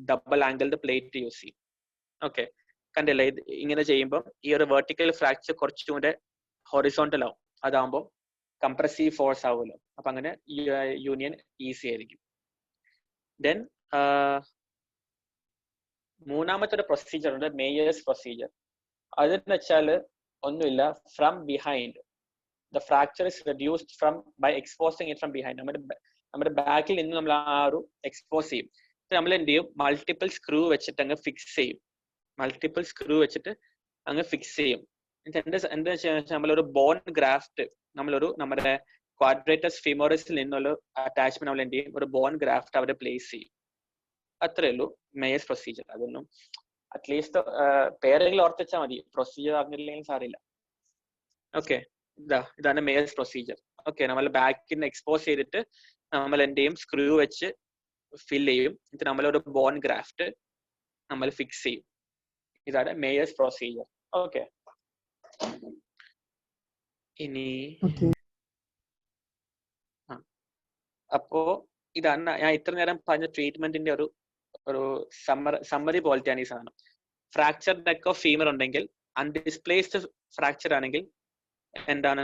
ഡബിൾ ആംഗിൾഡ് പ്ലേറ്റ് യൂസ് ചെയ്യും. ഓക്കെ, കണ്ടില്ലേ, ഇത് ഇങ്ങനെ ചെയ്യുമ്പോൾ ഈ ഒരു വെർട്ടിക്കൽ ഫ്രാക്ചർ കുറച്ചും കൂടെ ഹൊറിസോണ്ടൽ ആവും, അതാകുമ്പോൾ കംപ്രസീവ് ഫോഴ്സ് ആവുമല്ലോ, അപ്പൊ അങ്ങനെ യൂണിയൻ ഈസി ആയിരിക്കും. ദെൻ മൂന്നാമത്തെ ഒരു പ്രൊസീജിയർ ഉണ്ട്, മേയേഴ്സ് പ്രൊസീജിയർ. അതെന്ന് വെച്ചാൽ ഒന്നുമില്ല, from behind the fracture is reduced from by exposing it from behind. നമ്മുടെ ബാക്കിൽ നിന്ന് നമ്മൾ ആ ഒരു എക്സ്പോസ് ചെയ്യും. നമ്മൾ എന്ത് ചെയ്യും, മൾട്ടിപ്പിൾ സ്ക്രൂ വെച്ചിട്ട് അങ്ങ് ഫിക്സ് ചെയ്യും. മൾട്ടിപ്പിൾ സ്ക്രൂ വെച്ചിട്ട് അങ്ങ് ഫിക്സ് ചെയ്യും. എന്താ വെച്ചാൽ നമ്മളൊരു ബോൺ ഗ്രാഫ്റ്റ്, നമ്മുടെ ക്വാഡ്രേറ്റസ് ഫിമോറിസിൽ നിന്നുള്ള അറ്റാച്ച്മെന്റ് നമ്മൾ എന്ത് ചെയ്യും, ഒരു ബോൺ ഗ്രാഫ്റ്റ് അവിടെ പ്ലേസ് ചെയ്യും. അത്രേ ഉള്ളൂ മേയേഴ്സ് പ്രൊസീജിയർ. അതൊന്നും അറ്റ്ലീസ്റ്റ് പേരെങ്കിലും ഓർത്ത് വെച്ചാൽ മതി, പ്രൊസീജിയർ അറിഞ്ഞില്ലെങ്കിൽ സാറില്ല. ഓക്കെ, ഇതാണ് മേയേഴ്സ് പ്രൊസീജിയർ. ഓക്കെ, നമ്മൾ ബാക്കിൽ നിന്ന് എക്സ്പോസ് ചെയ്തിട്ട് നമ്മൾ എന്ത് ചെയ്യും, സ്ക്രൂ വെച്ച് ഫിൽ ചെയ്യും. എന്നിട്ട് നമ്മളൊരു ബോൺ ഗ്രാഫ്റ്റ് നമ്മൾ ഫിക്സ് ചെയ്യും. ഇതാണ് മേയേഴ്സ് പ്രൊസീജിയർ. ഓക്കെ, ഇനി അപ്പോ ഇതാണ് ഞാൻ ഇത്ര നേരം പറഞ്ഞ ട്രീറ്റ്മെന്റിന്റെ ഒരു സമ്മറി പോലത്തെയാണ് ഈ സാധനം. ഫ്രാക്ചർ നെക്ക് ഓഫ് ഫീമർ ഉണ്ടെങ്കിൽ അൺഡിസ്പ്ലേസ്ഡ് ഫ്രാക്ചർ ആണെങ്കിൽ എന്താണ്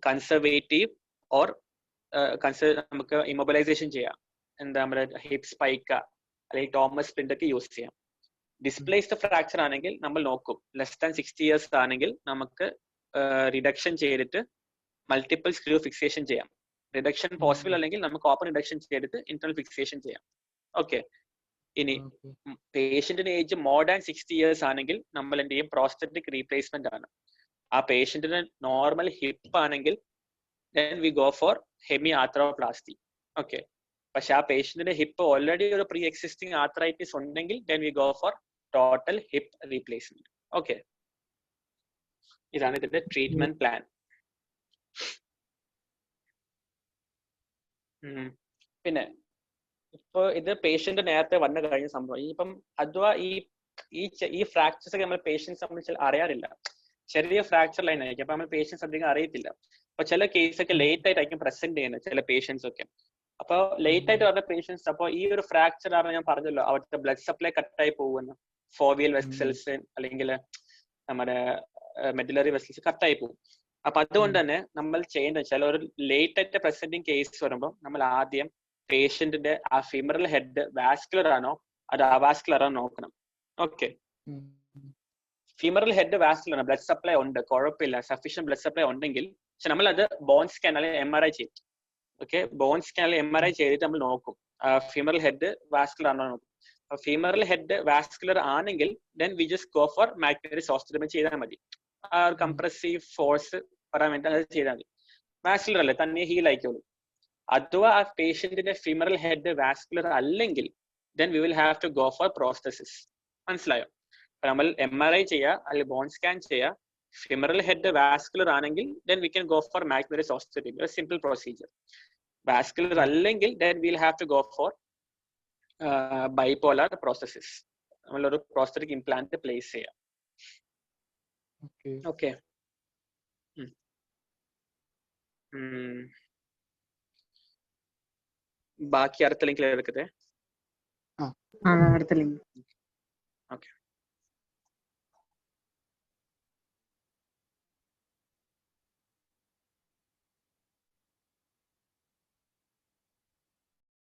കൺസർവേറ്റീവ് ഓർ നമുക്ക് ഇമ്മൊബിലൈസേഷൻ ചെയ്യാം. എന്താ നമ്മുടെ ഹിപ്പ് സ്പൈക്ക അല്ലെങ്കിൽ ടോമസ് സ്പ്ലിന്റ് ഒക്കെ യൂസ് ചെയ്യാം. ഡിസ്പ്ലേസ്ഡ് ഫ്രാക്ചർ ആണെങ്കിൽ നമ്മൾ നോക്കും ലെസ് ദാൻ 60 years ആണെങ്കിൽ നമുക്ക് റിഡക്ഷൻ ചെയ്തിട്ട് മൾട്ടിപ്പിൾ സ്ക്രൂ ഫിക്സേഷൻ ചെയ്യാം. റിഡക്ഷൻ പോസിബിൾ അല്ലെങ്കിൽ നമുക്ക് ഓപ്പൺ റിഡക്ഷൻ ചെയ്തിട്ട് ഇന്റർണൽ ഫിക്സേഷൻ ചെയ്യാം. ഓക്കെ. ഇനി പേഷ്യന്റിന് ഏജ് മോർ ദാൻ 60 years ആണെങ്കിൽ നമ്മൾ എന്ത് ചെയ്യും? പ്രോസ്റ്ററ്റിക് റീപ്ലേസ്മെന്റ് ആണ്. ആ പേഷ്യന്റിന് നോർമൽ ഹിപ്പ് ആണെങ്കിൽ then we go for hemiarthroplasty. Okay. പക്ഷെ ആ പേഷ്യന്റിന്റെ ഹിപ്പ് ഓൾറെഡി ഒരു പ്രീ എക്സിസ്റ്റിംഗ് ആർത്രൈറ്റിസ് ഉണ്ടെങ്കിൽ then we go for total hip replacement. Okay. ഇതാണ് ഇതിന്റെ ട്രീറ്റ്മെന്റ് പ്ലാൻ. പിന്നെ ഇപ്പൊ ഇത് പേഷ്യന്റ് നേരത്തെ വന്നു കഴിഞ്ഞ സംഭവം. ഇപ്പം അഥവാ ഈ ഫ്രാക്ചേഴ്സ് ഒക്കെ നമ്മൾ പേഷ്യൻസ് സംബന്ധിച്ച് അറിയാറില്ല. ചെറിയ ഫ്രാക്ചർ ലൈൻ ആയിരിക്കും. അപ്പൊ നമ്മൾ പേഷ്യൻസ് അധികം അറിയത്തില്ല. അപ്പൊ ചില കേസൊക്കെ ലേറ്റ് ആയിട്ടായിരിക്കും പ്രസന്റ് ചെയ്യുന്നത് ചില പേഷ്യൻസ് ഒക്കെ. അപ്പൊ ലേറ്റ് ആയിട്ട് വരുന്ന പേഷ്യൻസ് അപ്പൊ ഈ ഒരു ഫ്രാക്ചർ ആണ് ഞാൻ പറഞ്ഞല്ലോ അവിടുത്തെ ബ്ലഡ് സപ്ലൈ കട്ടായി പോകുമെന്ന്. ഫോവിയൽ വെസൽസ് അല്ലെങ്കിൽ നമ്മുടെ മെഡുലറി വെസൽസ് കട്ടായി പോകും. അപ്പൊ അതുകൊണ്ട് തന്നെ നമ്മൾ ചെയ്യേണ്ടത് വെച്ചാൽ ഒരു ലേറ്റ് ആയിട്ട് പ്രസന്റിങ് കേസ് വരുമ്പോൾ നമ്മൾ ആദ്യം പേഷ്യന്റിന്റെ ആ ഫിമറൽ ഹെഡ് വാസ്കുലർ ആണോ അത് അവാസ്കുലർ ആണോ നോക്കണം. ഓക്കെ. ഫിമറൽ ഹെഡ് വാസ്കുലർ ആണ്, ബ്ലഡ് സപ്ലൈ ഉണ്ട്, കുഴപ്പമില്ല, സഫീഷ്യന്റ് ബ്ലഡ് സപ്ലൈ ഉണ്ടെങ്കിൽ പക്ഷെ നമ്മൾ അത് ബോൺ സ്കാൻ അല്ലെങ്കിൽ MRI ചെയ്യും. ഓക്കെ. ബോൺ സ്കാൻ അല്ലെങ്കിൽ MRI ചെയ്തിട്ട് നമ്മൾ നോക്കും ഫിമറൽ ഹെഡ് വാസ്കുലർ ആണോ നോക്കും. ഫീമറൽ ഹെഡ് വാസ്കുലർ ആണെങ്കിൽ then we just go for magnetic osteotomy ചെയ്താൽ മതി. ആ ഒരു കംപ്രസീവ് ഫോഴ്സ് പറയാൻ വേണ്ടി അത് ചെയ്താൽ മതി. വാസ്കുലർ അല്ലേ തന്നെ ഹീൽ ആയിക്കോളൂ. അഥവാ ആ പേഷ്യന്റിന്റെ ഫിമറൽ ഹെഡ് വാസ്കുലർ അല്ലെങ്കിൽ then we will have to go for prosthesis. മനസ്സിലായോ? നമ്മൾ MRI ചെയ്യുക അല്ലെങ്കിൽ ബോൺ സ്കാൻ ചെയ്യുക. ഫിമറൽ ഹെഡ് വാസ്കുലർ ആണെങ്കിൽ then we can go for magnetic osteotomy, a simple procedure. വാസ്കുലർ അല്ലെങ്കിൽ then we'll have to go for bipolar prosthesis. നമ്മളൊരു prosthetic implant place ചെയ്യാം. ഓക്കെ. ബാക്കി അടുത്ത ലിങ്കിൽ എടുക്കട്ടെ. അടുത്ത ലിങ്ക്. ഓക്കെ.